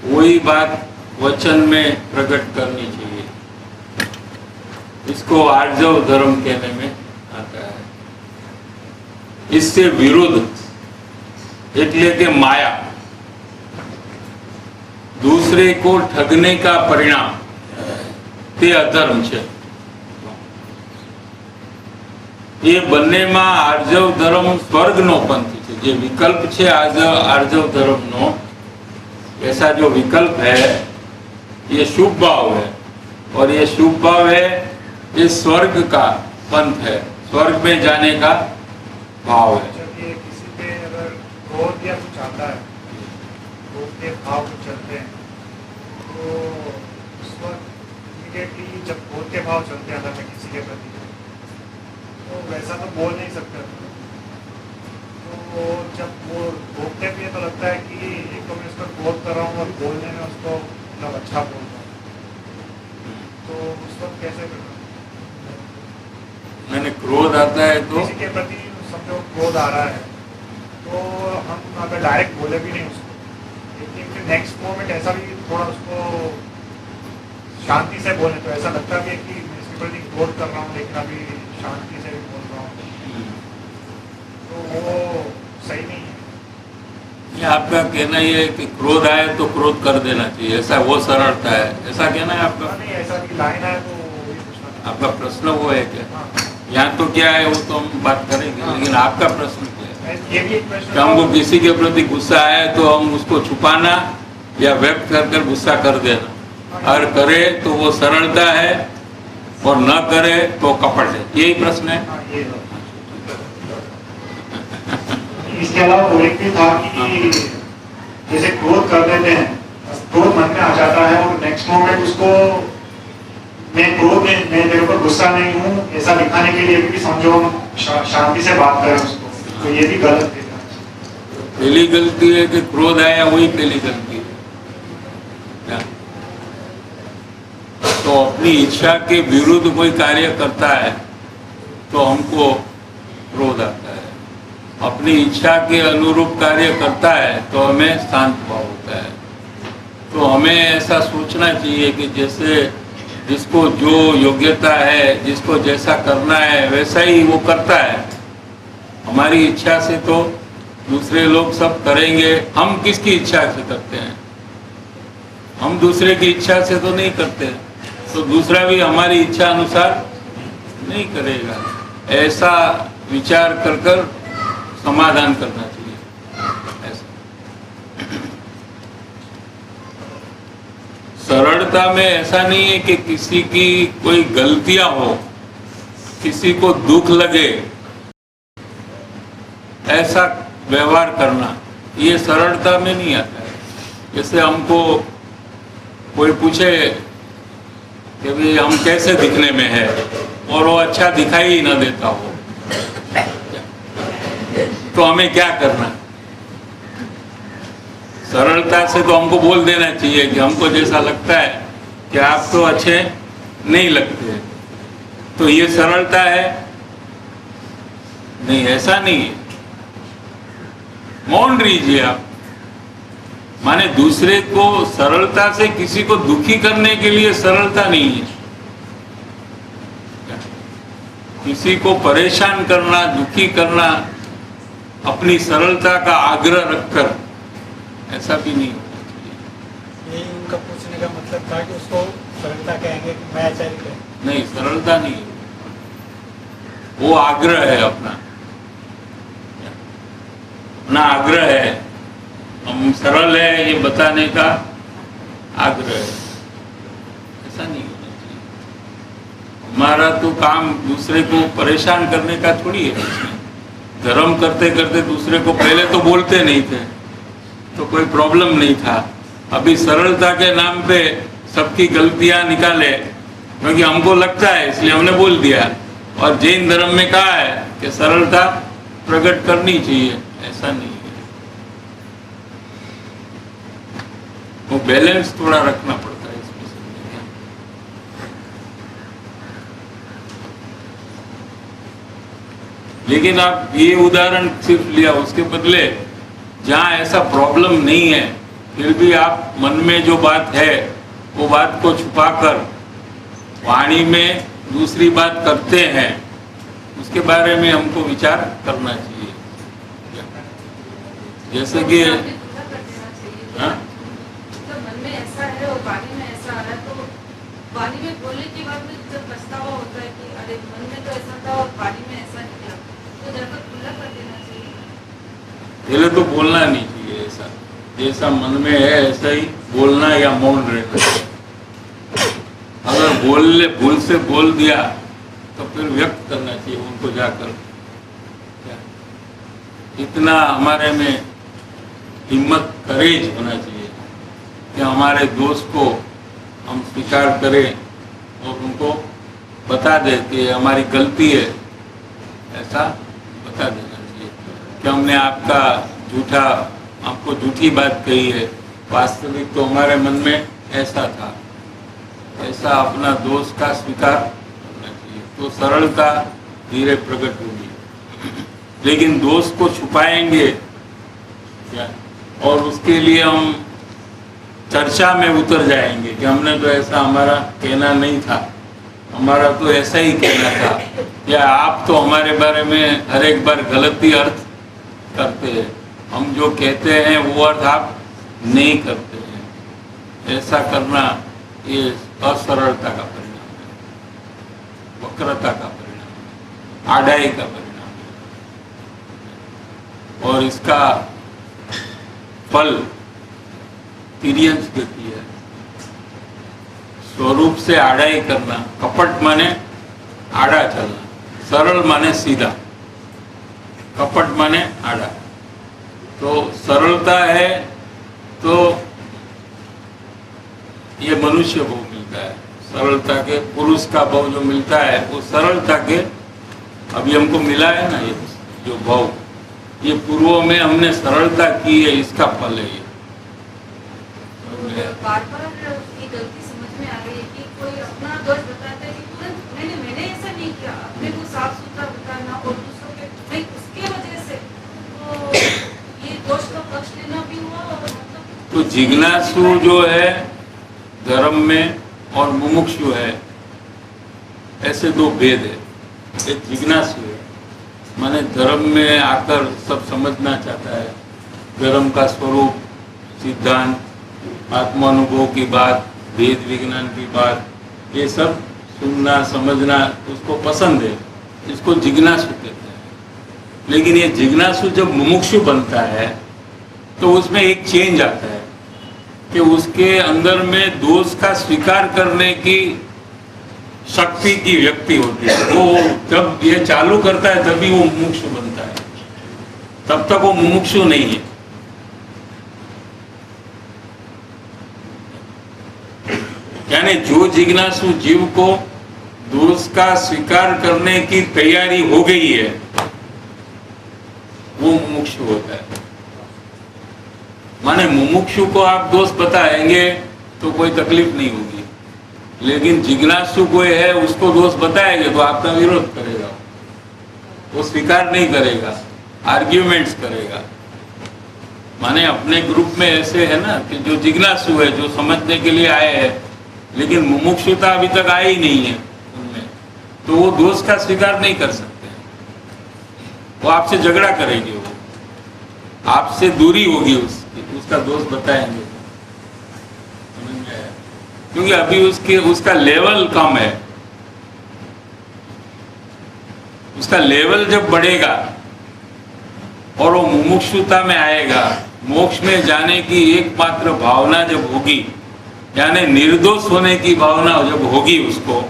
वही बात वचन में प्रकट करनी चाहिए. इसको आर्जव धर्म कहने में आता है. इससे विरुद्ध એટલે કે माया, दूसरे को ठगने का परिणाम તે अधर्म છે. ये बनने में आर्जव धर्म स्वर्ग नो पंथ है. जो विकल्प है आर्जव धर्म नो, ऐसा जो विकल्प है ये शुभ भाव है और ये शुभ भाव है ये स्वर्ग का पंथ है, स्वर्ग में जाने का भाव है. जब ये किसी पे अगर क्रोध या कुछ आता है, क्रोध के भाव कुछ चलते हैं तो उस वक्त इमीडिएटली जब क्रोध के भाव चलते हैं अंदर में किसी के प्रति तो वैसा तो बोल नहीं सकते. तो जब वो रोकते भी है तो लगता है कि एक तो मैं इसको क्रोध कर रहा हूँ और बोलने में उसको मतलब अच्छा बोल रहा हूँ, तो उस वक्त कैसे करना? मैंने क्रोध आता है तो किसी के प्रति समझो क्रोध आ रहा है तो हम अगर डायरेक्ट बोले भी नहीं उसको, लेकिन फिर नेक्स्ट मोमेंट ऐसा भी थोड़ा उसको शांति से बोले तो ऐसा लगता भी है कि मैं इसके प्रति क्रोध कर रहा हूँ लेकिन अभी शांति से भी बोल रहा हूँ, तो वो सही नहीं है. ये आपका कहना ये है कि क्रोध आए तो क्रोध कर देना चाहिए, ऐसा वो सरलता है, ऐसा कहना है आपका? नहीं, ऐसा कि लाइन है तो वही पूछना था. आपका प्रश्न वो है क्या? हाँ. यहाँ तो क्या है वो तो हम बात करेंगे, लेकिन आपका प्रश्न क्या है? ये भी एक प्रश्न कि हमको किसी के प्रति गुस्सा आए तो हम उसको छुपाना या व्यक्त कर गुस्सा कर देना, और करे तो वो सरलता है और न करे तो कपट है, यही प्रश्न है. हाँ, ये इसके अलावा वो एक भी था कि जैसे क्रोध कर देते हैं, क्रोध मन में आ जाता है और नेक्स्ट मोमेंट उसको मैं क्रोध में मैं तेरे ऊपर गुस्सा नहीं हूँ ऐसा दिखाने के लिए भी समझो हम शांति से बात करें उसको, तो ये भी गलत है. पहली गलती है कि क्रोध आया वही पहली गलती है. क्या? तो अपनी इच्छा के विरुद्ध कोई कार्य करता है तो हमको क्रोध आता है. अपनी इच्छा के अनुरूप कार्य करता है तो हमें शांत भाव होता है. तो हमें ऐसा सोचना चाहिए कि जैसे जिसको जो योग्यता है, जिसको जैसा करना है वैसा ही वो करता है. हमारी इच्छा से तो दूसरे लोग सब करेंगे, हम किसकी इच्छा से करते हैं? हम दूसरे की इच्छा से तो नहीं करते, तो दूसरा भी हमारी इच्छा अनुसार नहीं करेगा. ऐसा विचार कर कर समाधान करना चाहिए. ऐसा सरलता में ऐसा नहीं है कि किसी की कोई गलतियां हो, किसी को दुख लगे ऐसा व्यवहार करना, ये सरलता में नहीं आता है. जैसे हमको कोई पूछे कि भाई हम कैसे दिखने में है और वो अच्छा दिखाई ही न देता हो तो हमें क्या करना? सरलता से तो हमको बोल देना चाहिए कि हमको जैसा लगता है कि आप तो अच्छे नहीं लगते, तो ये सरलता है? नहीं, ऐसा नहीं है. मौन रहिए आप. माने दूसरे को सरलता से किसी को दुखी करने के लिए सरलता नहीं है. किसी को परेशान करना, दुखी करना अपनी सरलता का आग्रह रखकर, ऐसा भी नहीं होना चाहिए. यही उनका पूछने का मतलब था कि उसको सरलता कहेंगे कि मैं आचार्य कहें. नहीं, सरलता नहीं है, वो आग्रह है अपना आग्रह है. हम सरल है ये बताने का आग्रह है. ऐसा नहीं होना चाहिए। हमारा तो काम दूसरे को परेशान करने का थोड़ी है। इसमें धर्म करते करते दूसरे को पहले तो बोलते नहीं थे तो कोई प्रॉब्लम नहीं था। अभी सरलता के नाम पे सबकी गलतियां निकाले क्योंकि हमको लगता है इसलिए हमने बोल दिया। और जैन धर्म में कहा है कि सरलता प्रकट करनी चाहिए, ऐसा नहीं है। वो बैलेंस थोड़ा रखना पड़ता है इसमें समझिए। लेकिन आप ये उदाहरण सिर्फ लिया, उसके बदले जहाँ ऐसा प्रॉब्लम नहीं है फिर भी आप मन में जो बात है वो बात को छुपाकर वाणी में दूसरी बात करते हैं, उसके बारे में हमको विचार करना चाहिए। जैसे कि हाँ? तो मन में ऐसा है और वाणी में ऐसा आ रहा है, तो वाणी में बोलने के बाद में जब पछतावा होता है कि अरे मन में तो ऐसा था और वाणी में ऐसा निकला, तो जाकर खुला कर देना चाहिए। पहले तो बोलना नहीं चाहिए ऐसा, जैसा मन में है ऐसा ही बोलना या मौन रहना। अगर भूल से बोल दिया तो फिर व्यक्त करना चाहिए उनको जाकर। इतना हमारे में हिम्मत, करेज होना चाहिए कि हमारे दोस्त को हम स्वीकार करें और उनको बता दें कि हमारी गलती है, ऐसा बता देना चाहिए कि हमने आपको झूठी बात कही है, वास्तविक तो हमारे मन में ऐसा था। ऐसा अपना दोष का स्वीकार करना चाहिए तो सरलता धीरे प्रकट होगी। लेकिन दोष को छुपाएंगे क्या, और उसके लिए हम चर्चा में उतर जाएंगे कि हमने तो ऐसा, हमारा कहना नहीं था, हमारा तो ऐसा ही कहना था, या आप तो हमारे बारे में हर एक बार गलती अर्थ करते हैं, हम जो कहते हैं वो अर्थ आप नहीं करते हैं। ऐसा करना ये असरलता का परिणाम है, वक्रता का परिणाम है, आड़ाई का परिणाम है। और इसका फल तिर्यंच गति है। स्वरूप से आड़ाई करना, कपट माने आड़ा चलना, सरल माने सीधा, कपट माने आड़ा। तो सरलता है तो ये मनुष्य भाव मिलता है, सरलता के पुरुष का भाव जो मिलता है वो सरलता के, अभी हमको मिला है ना ये जो भाव, ये पूर्व में हमने सरलता की है, इसका फल है ये। बार बार ये गलती समझ में आ रही है कि कोई अपना दोष बताता है कि तुरंत मैंने ऐसा नहीं किया, अपने को साफ सुथरा बताना और दूसरों के नहीं उसके वजह से, तो ये दोष का पक्ष लेना भी हुआ। और मतलब तो जिज्ञासु जो है धर्म में और मुमुक्षु है, ऐसे दो भेद है। एक जिज्ञासु है माने धर्म में आकर सब समझना चाहता है, धर्म का स्वरूप, सिद्धांत, आत्मानुभव की बात, वेद विज्ञान की बात, ये सब सुनना समझना उसको पसंद है, इसको जिज्ञासु कहते हैं। लेकिन ये जिज्ञासु जब मुमुक्षु बनता है तो उसमें एक चेंज आता है कि उसके अंदर में दोष का स्वीकार करने की शक्ति की व्यक्ति होती है। वो जब ये चालू करता है तभी वो मुमुक्षु बनता है, तब तक वो मुमुक्षु नहीं है। यानी जो जिज्ञासु जीव को दोष का स्वीकार करने की तैयारी हो गई है वो मुमुक्षु होता है। माने मुमुक्षु को आप दोष बताएंगे तो कोई तकलीफ नहीं होगी, लेकिन जिज्ञासु कोई है उसको दोष बताएंगे तो आपका विरोध करेगा, वो स्वीकार नहीं करेगा, आर्ग्यूमेंट्स करेगा। माने अपने ग्रुप में ऐसे है ना कि जो जिज्ञासु है, जो समझने के लिए आए हैं, लेकिन मुमुक्षुता अभी तक आई नहीं है उनमें, तो वो दोष का स्वीकार नहीं कर सकते, वो आपसे झगड़ा करेंगे, वो आपसे दूरी होगी, उसका दोष बताएंगे। समझ में आया? क्योंकि अभी उसका लेवल कम है। उसका लेवल जब बढ़ेगा और वो मुमुक्षुता में आएगा, मोक्ष में जाने की एकमात्र भावना जब होगी, यानी निर्दोष होने की भावना जब होगी उसको,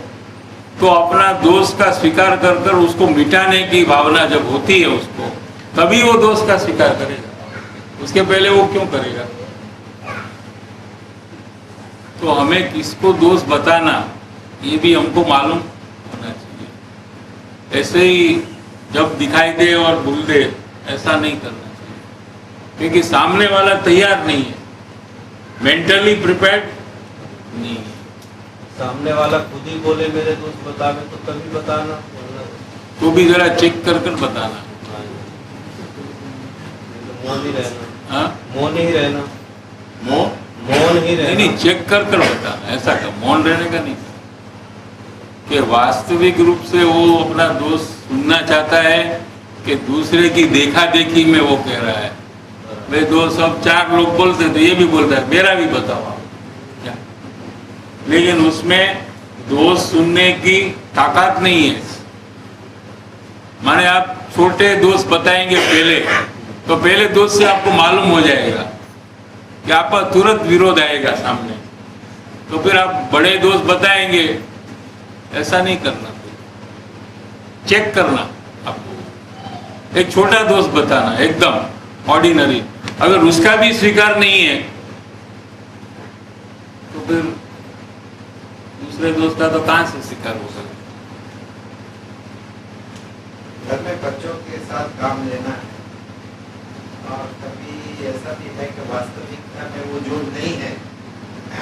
तो अपना दोष का स्वीकार कर कर उसको मिटाने की भावना जब होती है उसको, तभी वो दोष का स्वीकार करेगा। उसके पहले वो क्यों करेगा? तो हमें किसको दोष बताना ये भी हमको मालूम होना चाहिए। ऐसे ही जब दिखाई दे और भूल दे ऐसा नहीं करना चाहिए, क्योंकि सामने वाला तैयार नहीं है, मेंटली प्रिपेयर्ड नहीं है। सामने वाला खुद ही बोले मेरे दोस्त बतावे तो तभी बताना, वरना तो भी जरा चेक कर कर बताना। मौन ही रहना। हाँ, मौन ही रहना। मौन ही रहना। नहीं, चेक कर कर बताना, ऐसा का मौन रहने का नहीं कि वास्तविक रूप से वो अपना दोस्त सुनना चाहता है कि दूसरे की देखा देखी में वो कह रहा है। वे दोस्त सब 4 लोग बोलते तो ये भी बोलता है मेरा भी बताओ आप क्या, लेकिन उसमें दोस्त सुनने की ताकत नहीं है। माने आप छोटे दोस्त बताएंगे पहले, तो पहले दोस्त से आपको मालूम हो जाएगा कि आपका तुरंत विरोध आएगा सामने, तो फिर आप बड़े दोस्त बताएंगे। ऐसा नहीं करना, चेक करना। आपको एक छोटा दोस्त बताना एकदम ऑर्डिनरी, अगर उसका भी स्वीकार नहीं है तो फिर दूसरे दोस्त का तो कहां से स्वीकार हो सकता? घर में बच्चों के साथ काम लेना है, और कभी ऐसा भी है कि वास्तविकता में वो जो नहीं है,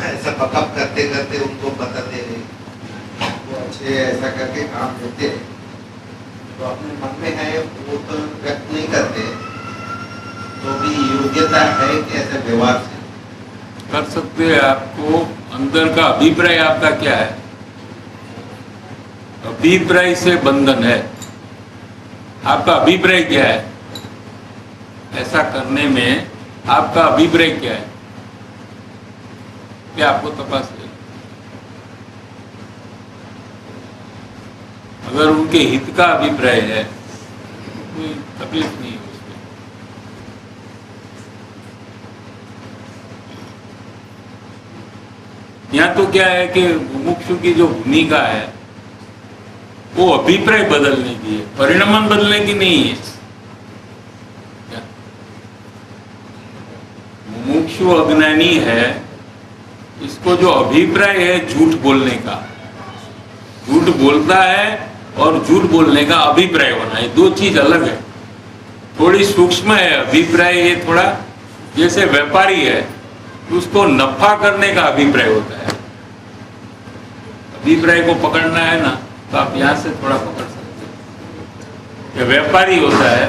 ऐसा बकअप करते करते उनको बताते रहे वो अच्छे ऐसा करके काम लेते हैं, तो अपने मन में है वो तो व्यक्त नहीं करते, तो भी योग्यता है कि ऐसे व्यवहार से कर सकते हैं। आपको अंदर का अभिप्राय आपका क्या है? अभिप्राय से बंधन है। आपका अभिप्राय क्या है? ऐसा करने में आपका अभिप्राय क्या है? क्या आपको तपास है? अगर उनके हित का अभिप्राय है तो कोई तकलीफ नहीं है उसमें। यहाँ तो क्या है कि मुमुक्षु की जो भूमिका है वो अभिप्राय बदलने की है, परिणाम बदलने की नहीं है। मुमुक्षु अज्ञानी है, इसको जो अभिप्राय है झूठ बोलने का, झूठ बोलता है और झूठ बोलने का अभिप्राय होना, ये 2 चीज अलग है, थोड़ी सूक्ष्म है। अभिप्राय ये थोड़ा जैसे व्यापारी है, उसको नफा करने का अभिप्राय होता है। अभिप्राय को पकड़ना है ना, तो आप यहाँ से थोड़ा पकड़ सकते हैं कि व्यापारी होता है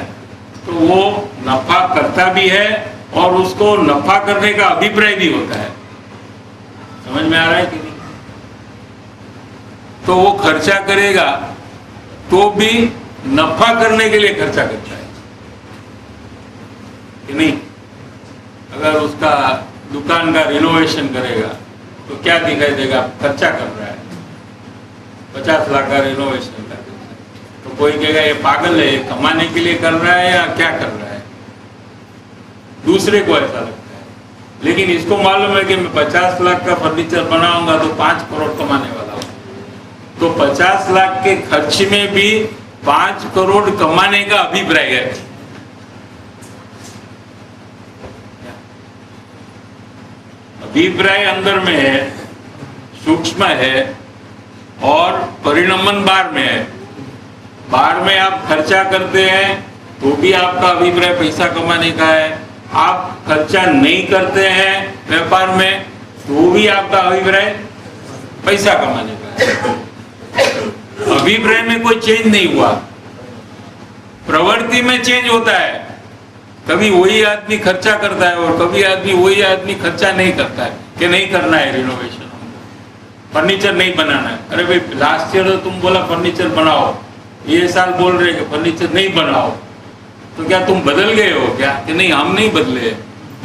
तो वो नफा करता भी है और उसको नफा करने का अभिप्राय भी होता है। समझ में आ रहा है कि नहीं? तो वो खर्चा करेगा तो भी नफा करने के लिए खर्चा करता है कि नहीं? अगर उसका दुकान का रिनोवेशन करेगा तो क्या दिखाई देगा? खर्चा कर रहा है, 50 लाख का रिनोवेशन कर देता है। तो कोई कहेगा ये पागल है, कमाने के लिए कर रहा है या क्या कर रहा है? दूसरे को ऐसा लगता है, लेकिन इसको मालूम है कि मैं 50 लाख का फर्नीचर बनाऊंगा तो 5 करोड़ कमाने वाला हूं। तो 50 लाख के खर्च में भी 5 करोड़ कमाने का अभिप्राय है। अभिप्राय अंदर में है, सूक्ष्म है, और परिणमन बाहर में है। बाहर में आप खर्चा करते हैं तो भी आपका अभिप्राय पैसा कमाने का है, आप खर्चा नहीं करते हैं व्यापार में तो भी आपका अभिप्राय पैसा कमाने का है। अभिप्राय में कोई चेंज नहीं हुआ, प्रवृत्ति में चेंज होता है। कभी वही आदमी खर्चा करता है और कभी वही आदमी खर्चा नहीं करता है कि नहीं करना है रिनोवेशन, फर्नीचर नहीं बनाना है। अरे भाई लास्ट ईयर तो तुम बोला फर्नीचर बनाओ, ये साल बोल रहे कि फर्नीचर नहीं बनाओ, तो क्या तुम बदल गए हो क्या? कि नहीं, हम नहीं बदले,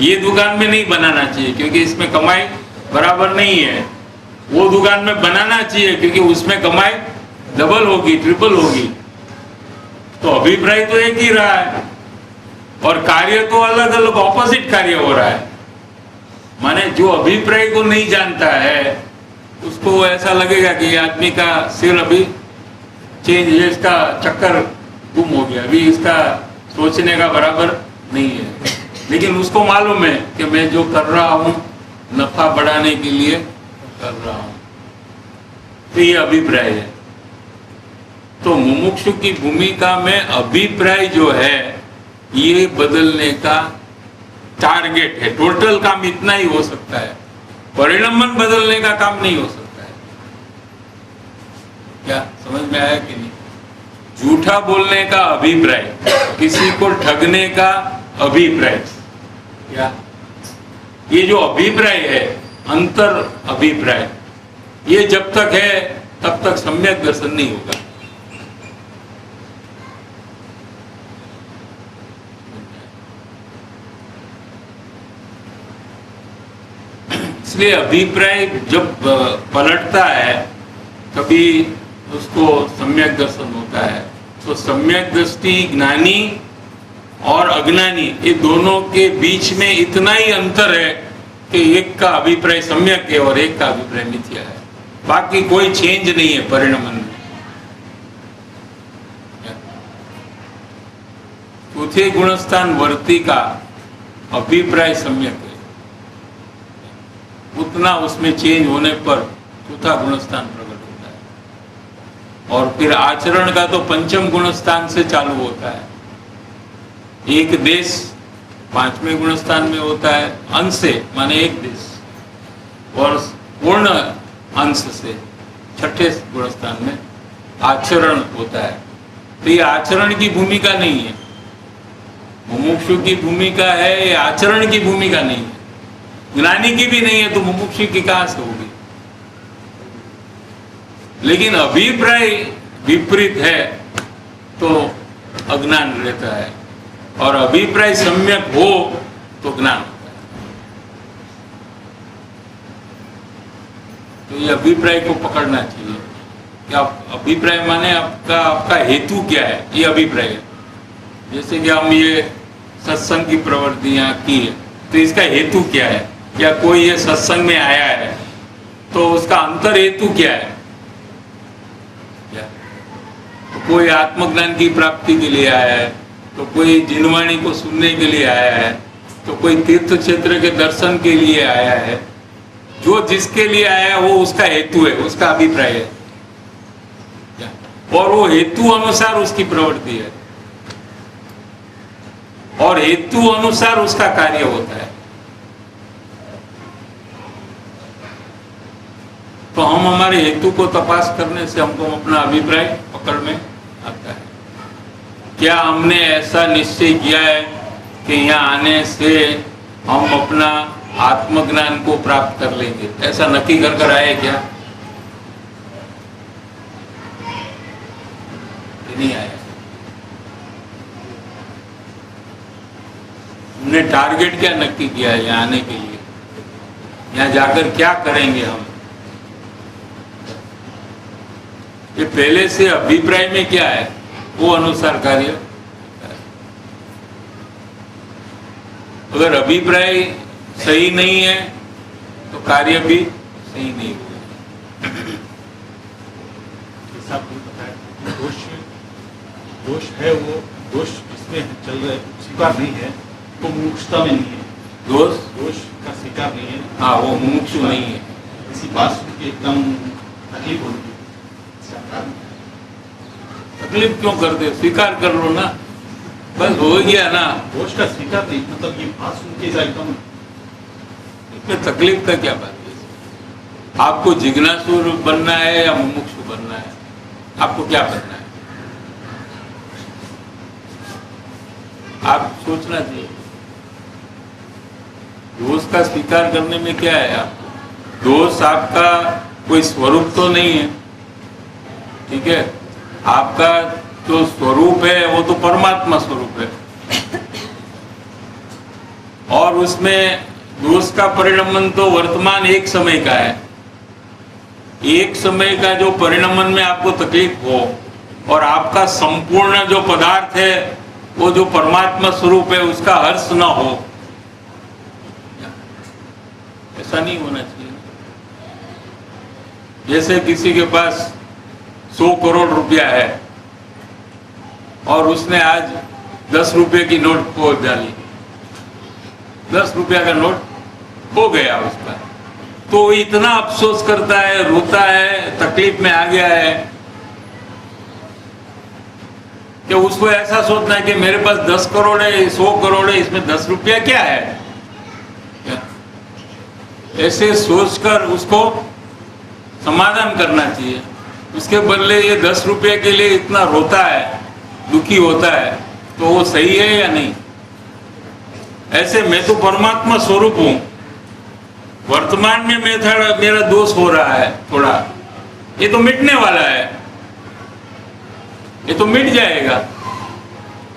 ये दुकान में नहीं बनाना चाहिए क्योंकि इसमें कमाई बराबर नहीं है, वो दुकान में बनाना चाहिए क्योंकि उसमें कमाई डबल होगी, ट्रिपल होगी। तो अभिप्राय तो एक ही रहा है और कार्य तो अलग अलग ऑपोजिट कार्य हो रहा है। माने जो अभिप्राय को नहीं जानता है उसको ऐसा लगेगा कि ये आदमी का सिर अभी चेंज है, इसका चक्कर गुम हो गया, अभी इसका सोचने का बराबर नहीं है। लेकिन उसको मालूम है कि मैं जो कर रहा हूं नफा बढ़ाने के लिए कर रहा हूं, तो ये अभिप्राय है। तो मुमुक्षु की भूमिका में अभिप्राय जो है ये बदलने का टारगेट है। टोटल काम इतना ही हो सकता है, परिणमन बदलने का काम नहीं हो सकता है। क्या समझ में आया कि नहीं? झूठा बोलने का अभिप्राय, किसी को ठगने का अभिप्राय, क्या ये जो अभिप्राय है, अंतर अभिप्राय, ये जब तक है तब तक सम्यक दर्शन नहीं होगा। इसलिए अभिप्राय जब पलटता है तभी उसको सम्यक दर्शन होता है। तो सम्यक दृष्टि ज्ञानी और अज्ञानी ये दोनों के बीच में इतना ही अंतर है कि एक का अभिप्राय सम्यक है और एक का अभिप्राय मिथ्या है, बाकी कोई चेंज नहीं है परिणमन में। चौथे गुणस्थान वर्ती का अभिप्राय सम्यक है, उतना उसमें चेंज होने पर चौथा गुणस्थान प्रकट होता है। और फिर आचरण का तो पंचम गुणस्थान से चालू होता है। एक देश पांचवें गुणस्थान में होता है, अंश से माने एक देश, और पूर्ण अंश से छठे गुणस्थान में आचरण होता है। तो ये आचरण की भूमिका नहीं है, मुमुक्षु की भूमिका है, ये आचरण की भूमिका नहीं है। ज्ञानी की भी नहीं है तो मुमुक्षु की कहां से होगी? लेकिन अभिप्राय विपरीत है तो अज्ञान रहता है, और अभिप्राय सम्यक हो तो ज्ञान होता है। तो ये अभिप्राय को पकड़ना चाहिए कि आप अभिप्राय माने आपका हेतु क्या है, ये अभिप्राय है। जैसे कि हम ये सत्संग की प्रवृत्तियां की है तो इसका हेतु क्या है, या कोई ये सत्संग में आया है तो उसका अंतर हेतु क्या है? तो कोई आत्मज्ञान की प्राप्ति के लिए आया है, तो कोई जिनवाणी को सुनने के लिए आया है, तो कोई तीर्थ क्षेत्र के दर्शन के लिए आया है। जो जिसके लिए आया है वो उसका हेतु है, उसका अभिप्राय है, और वो हेतु अनुसार उसकी प्रवृत्ति है, और हेतु अनुसार उसका कार्य होता है। तो हम हमारे हेतु को तपास करने से हमको अपना अभिप्राय पकड़ में आता है। क्या हमने ऐसा निश्चय किया है कि यहाँ आने से हम अपना आत्मज्ञान को प्राप्त कर लेंगे? ऐसा नक्की कर आए क्या? नहीं आया। हमने टारगेट क्या नक्की किया है यहाँ आने के लिए? यहाँ जाकर क्या करेंगे हम? ये पहले से अभिप्राय में क्या है वो अनुसार कार्य। अगर अभिप्राय सही नहीं है तो कार्य भी सही नहीं होगा। जैसा आपको पता है दोष है, वो दोष इसमें चल रहे स्वीकार नहीं है तो मुमुक्षुता में नहीं है। दोष का स्वीकार नहीं है, हाँ, वो मुमुक्षु नहीं है। इसी बात सुन के एकदम तकलीफ होती है। तकलीफ क्यों करते? स्वीकार कर लो ना, बस हो गया ना। दोष का स्वीकार नहीं, मतलब ये बात सुन के एकदम इसमें तकलीफ का क्या बात है? आपको जिज्ञासु बनना है या मुमुक्षु बनना है? आपको क्या बनना है? आप सोचना चाहिए। दोष का स्वीकार करने में क्या है? आपको दोष आपका कोई स्वरूप तो नहीं है, ठीक है? आपका जो स्वरूप है वो तो परमात्मा स्वरूप है, और उसमें दोष का परिणमन तो वर्तमान एक समय का है। एक समय का जो परिणमन में आपको तकलीफ हो और आपका संपूर्ण जो पदार्थ है वो जो परमात्मा स्वरूप है उसका हर्ष न हो, ऐसा नहीं होना चाहिए। जैसे किसी के पास 100 करोड़ रुपया है और उसने आज 10 रुपए की नोट पोल डाली, 10 रुपया का नोट हो गया उसका, तो इतना अफसोस करता है, रोता है, तकलीफ में आ गया है कि उसको ऐसा सोचना है कि मेरे पास 10 करोड़ है, 100 करोड़ है, इसमें 10 रुपया क्या है। ऐसे सोचकर उसको समाधान करना चाहिए। उसके बदले ये 10 रुपये के लिए इतना रोता है, दुखी होता है, तो वो सही है या नहीं। ऐसे मैं तो परमात्मा स्वरूप हूं, वर्तमान में मेरा दोष हो रहा है थोड़ा, ये तो मिटने वाला है, ये तो मिट जाएगा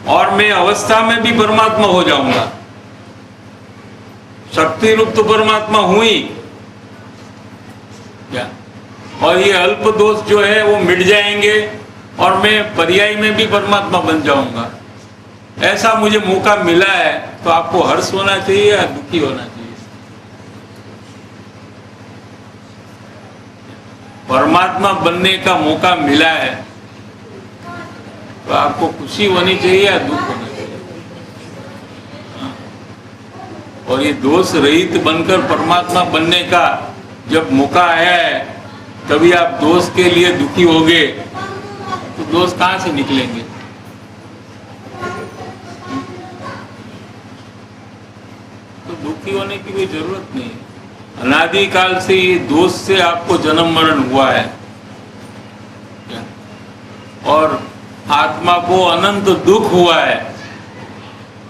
और मैं अवस्था में भी परमात्मा हो जाऊंगा। शक्ति रूप तो परमात्मा हूं ही क्या, और ये अल्प दोष जो है वो मिट जाएंगे और मैं पर्याय में भी परमात्मा बन जाऊंगा। ऐसा मुझे मौका मिला है, तो आपको हर्ष होना चाहिए या दुखी होना चाहिए। परमात्मा बनने का मौका मिला है तो आपको खुशी होनी चाहिए या दुख होना चाहिए। और ये दोष रहित बनकर परमात्मा बनने का जब मौका आया है, तभी आप दोष के लिए दुखी होगे तो दोष कहां से निकलेंगे। तो दुखी होने की कोई जरूरत नहीं है। अनादिकाल से ये दोष से आपको जन्म मरण हुआ है और आत्मा को अनंत दुख हुआ है।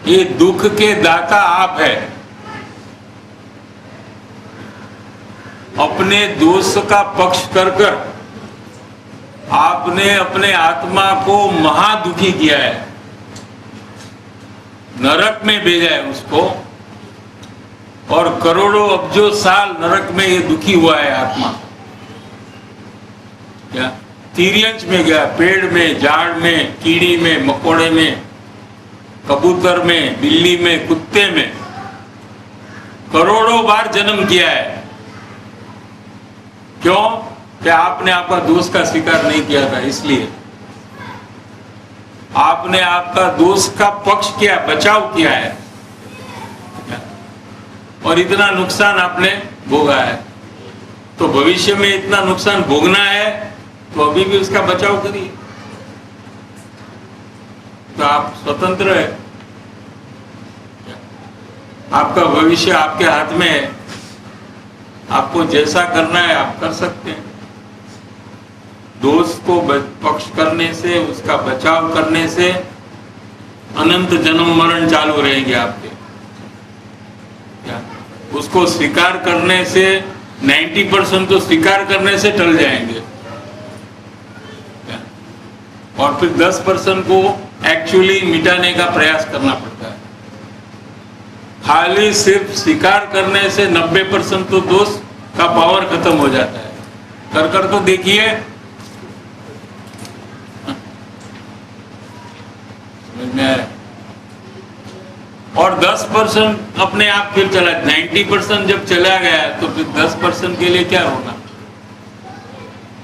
ये दुख के दाता आप है। अपने दोष का पक्ष कर आपने अपने आत्मा को महादुखी किया है, नरक में भेजा है उसको, और करोड़ों अब्जों साल नरक में ये दुखी हुआ है आत्मा। क्या तिर्यंच में गया, पेड़ में, झाड़ में, कीड़ी में, मकोड़े में, कबूतर में, बिल्ली में, कुत्ते में करोड़ों बार जन्म किया है। क्यों? कि आपने आपका दोष का स्वीकार नहीं किया था, इसलिए आपने आपका दोष का पक्ष किया, बचाव किया है और इतना नुकसान आपने भोगा है। तो भविष्य में इतना नुकसान भोगना है तो अभी भी उसका बचाव करिए। तो आप स्वतंत्र है, आपका भविष्य आपके हाथ में है, आपको जैसा करना है आप कर सकते हैं। दोष को पक्ष करने से, उसका बचाव करने से अनंत जन्म मरण चालू रहेंगे आपके। क्या उसको स्वीकार करने से 90% तो स्वीकार करने से टल जाएंगे और फिर 10% को एक्चुअली मिटाने का प्रयास करना पड़ता है। खाली सिर्फ स्वीकार करने से 90% तो दोष का पावर खत्म हो जाता है। कर तो देखिए, समझ में आया? और 10% अपने आप फिर चला, 90% जब चला गया तो फिर 10% के लिए क्या रोना।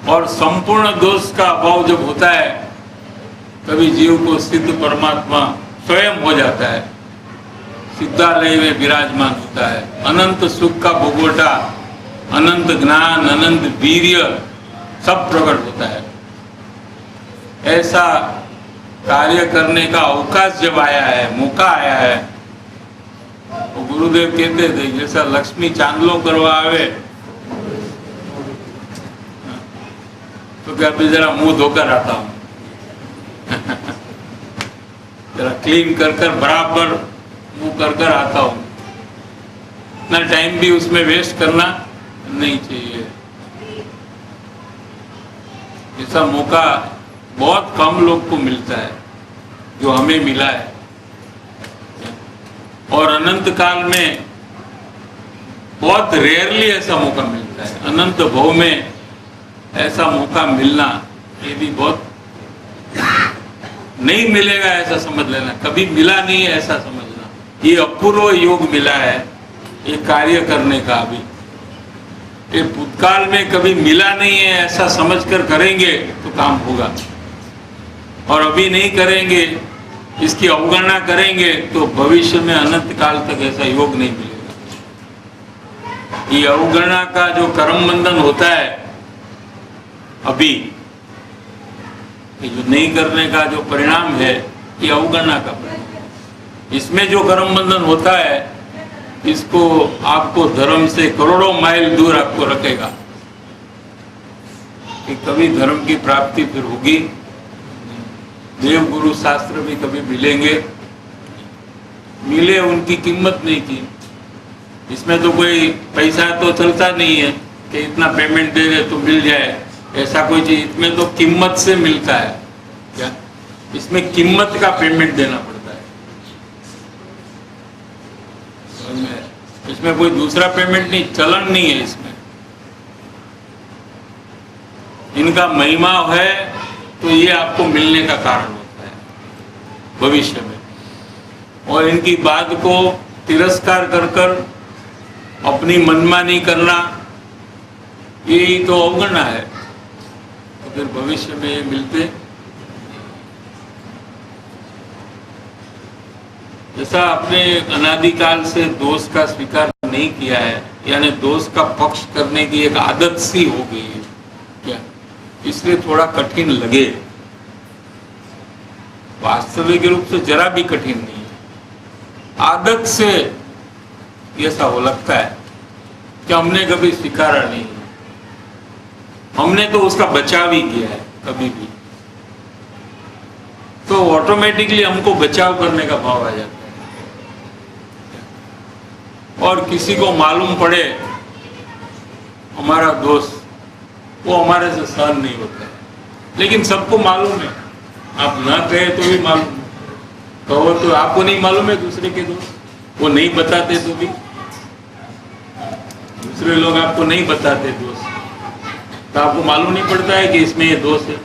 और संपूर्ण दोष का अभाव जब होता है तभी जीव को सिद्ध परमात्मा स्वयं हो जाता है, सिद्धालय में विराजमान होता है। अनंत सुख का भोगवटा, अनंत ज्ञान, अनंत वीर्य सब प्रकट होता है। ऐसा कार्य करने का अवकाश जब आया है, मौका आया है, तो गुरुदेव कहते थे जैसा लक्ष्मी चांदलो करवा आवे तो क्या अभी जरा मुंह धोकर आता हूं जरा क्लीन कर बराबर मुंह कर आता हूं। इतना टाइम भी उसमें वेस्ट करना नहीं चाहिए। ऐसा मौका बहुत कम लोग को मिलता है जो हमें मिला है। और अनंत काल में बहुत रेयरली ऐसा मौका मिलता है। अनंत भव में ऐसा मौका मिलना ये भी बहुत नहीं मिलेगा ऐसा समझ लेना, कभी मिला नहीं है ऐसा समझना। ये अपूर्व योग मिला है ये कार्य करने का अभी। ये भूतकाल में कभी मिला नहीं है ऐसा समझकर करेंगे तो काम होगा, और अभी नहीं करेंगे, इसकी अवगणना करेंगे तो भविष्य में अनंत काल तक ऐसा योग नहीं मिलेगा। ये अवगणना का जो कर्म बंधन होता है अभी, ये जो नहीं करने का जो परिणाम है, ये अवगणना का परिणाम। इसमें जो कर्म बंधन होता है, इसको आपको धर्म से करोड़ों माइल दूर आपको रखेगा कि कभी धर्म की प्राप्ति फिर होगी, देव गुरु शास्त्र भी कभी मिलेंगे, मिले उनकी कीमत नहीं की। इसमें तो कोई पैसा तो चलता नहीं है कि इतना पेमेंट दे दे तो मिल जाए, ऐसा कोई चीज। इसमें तो कीमत से मिलता है। क्या इसमें कीमत का पेमेंट देना पड़ता है? इसमें कोई दूसरा पेमेंट नहीं, चलन नहीं है इसमें। इनका महिमा है तो ये आपको मिलने का कारण होता है भविष्य में, और इनकी बात को तिरस्कार कर कर अपनी मनमानी करना, यही तो अवगणना है। तो फिर भविष्य में ये मिलते। जैसा आपने अनादिकाल से दोष का स्वीकार नहीं किया है, यानी दोष का पक्ष करने की एक आदत सी हो गई है क्या, इसलिए थोड़ा कठिन लगे। वास्तविक रूप से जरा भी कठिन नहीं है, आदत से ऐसा हो लगता है कि हमने कभी स्वीकारा नहीं है, हमने तो उसका बचाव ही किया है कभी भी, तो ऑटोमेटिकली हमको बचाव करने का भाव आ जाता है। और किसी को मालूम पड़े हमारा दोष, वो हमारे से सहन नहीं होता है, लेकिन सबको मालूम है। आप ना कहे तो भी मालूम है, कहो तो आपको नहीं मालूम है दूसरे के दोष, वो नहीं बताते तो भी, दूसरे लोग आपको नहीं बताते दोष, तो आपको मालूम नहीं पड़ता है कि इसमें ये दोष है।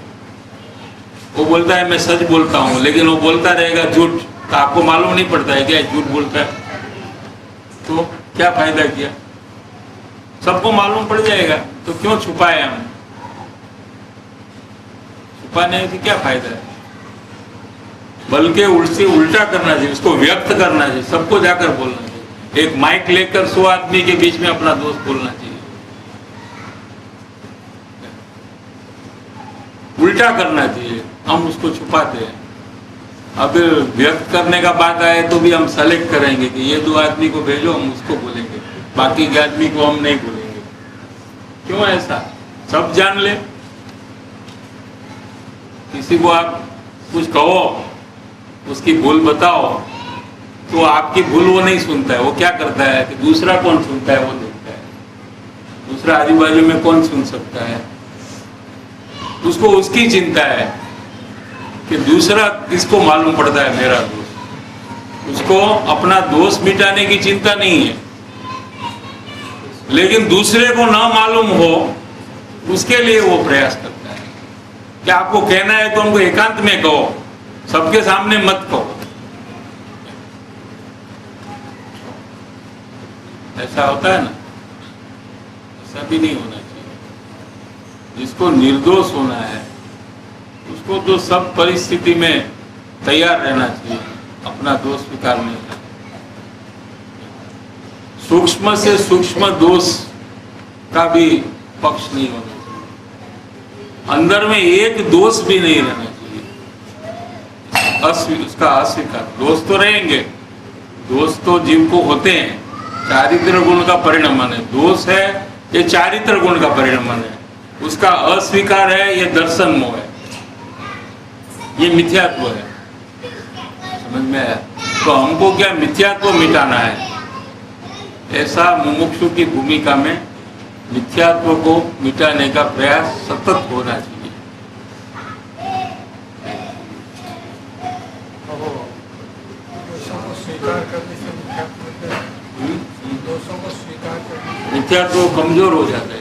वो बोलता है मैं सच बोलता हूँ, लेकिन वो बोलता रहेगा झूठ, तो आपको मालूम नहीं पड़ता है क्या झूठ बोलता है, तो क्या फायदा किया? सबको मालूम पड़ जाएगा, तो क्यों छुपाए हम? छुपाने से क्या फायदा है? बल्कि उससे उल्टा करना चाहिए, उसको व्यक्त करना चाहिए, सबको जाकर बोलना चाहिए। एक माइक लेकर 100 आदमी के बीच में अपना दोस्त बोलना चाहिए, उल्टा करना चाहिए। हम उसको छुपाते हैं। अब व्यक्त करने का बात आए तो भी हम सेलेक्ट करेंगे कि ये 2 आदमी को भेजो, हम उसको बोलेंगे, बाकी के आदमी को हम नहीं बोलेंगे। क्यों ऐसा? सब जान ले। किसी को आप कुछ कहो, उसकी भूल बताओ, तो आपकी भूल वो नहीं सुनता है। वो क्या करता है कि दूसरा कौन सुनता है वो देखता है, दूसरा आजू बाजू में कौन सुन सकता है, उसको उसकी चिंता है कि दूसरा किसको मालूम पड़ता है मेरा दोष। उसको अपना दोष मिटाने की चिंता नहीं है, लेकिन दूसरे को ना मालूम हो उसके लिए वो प्रयास करता है कि आपको कहना है तो हमको एकांत में कहो, सबके सामने मत कहो। ऐसा होता है ना, ऐसा भी नहीं होना चाहिए। जिसको निर्दोष होना है उसको तो सब परिस्थिति में तैयार रहना चाहिए अपना दोष स्वीकारने का। सूक्ष्म से सूक्ष्म दोष का भी पक्ष नहीं होना चाहिए, अंदर में एक दोष भी नहीं रहना चाहिए। उसका अस्वीकार। दोष तो रहेंगे, दोष तो जीव को होते हैं, चारित्र गुण का परिणमन है। दोष है ये चारित्र गुण का परिणमन है, उसका अस्वीकार है ये दर्शन मोह है, ये मिथ्यात्व है। समझ में आया? तो हमको क्या मिथ्यात्व मिटाना है, ऐसा मुमुक्षु की भूमिका में मिथ्यात्व को मिटाने का प्रयास सतत होना चाहिए। दोषों को स्वीकार करने से मिथ्यात्व मिथ्यात्व कमजोर हो जाता है।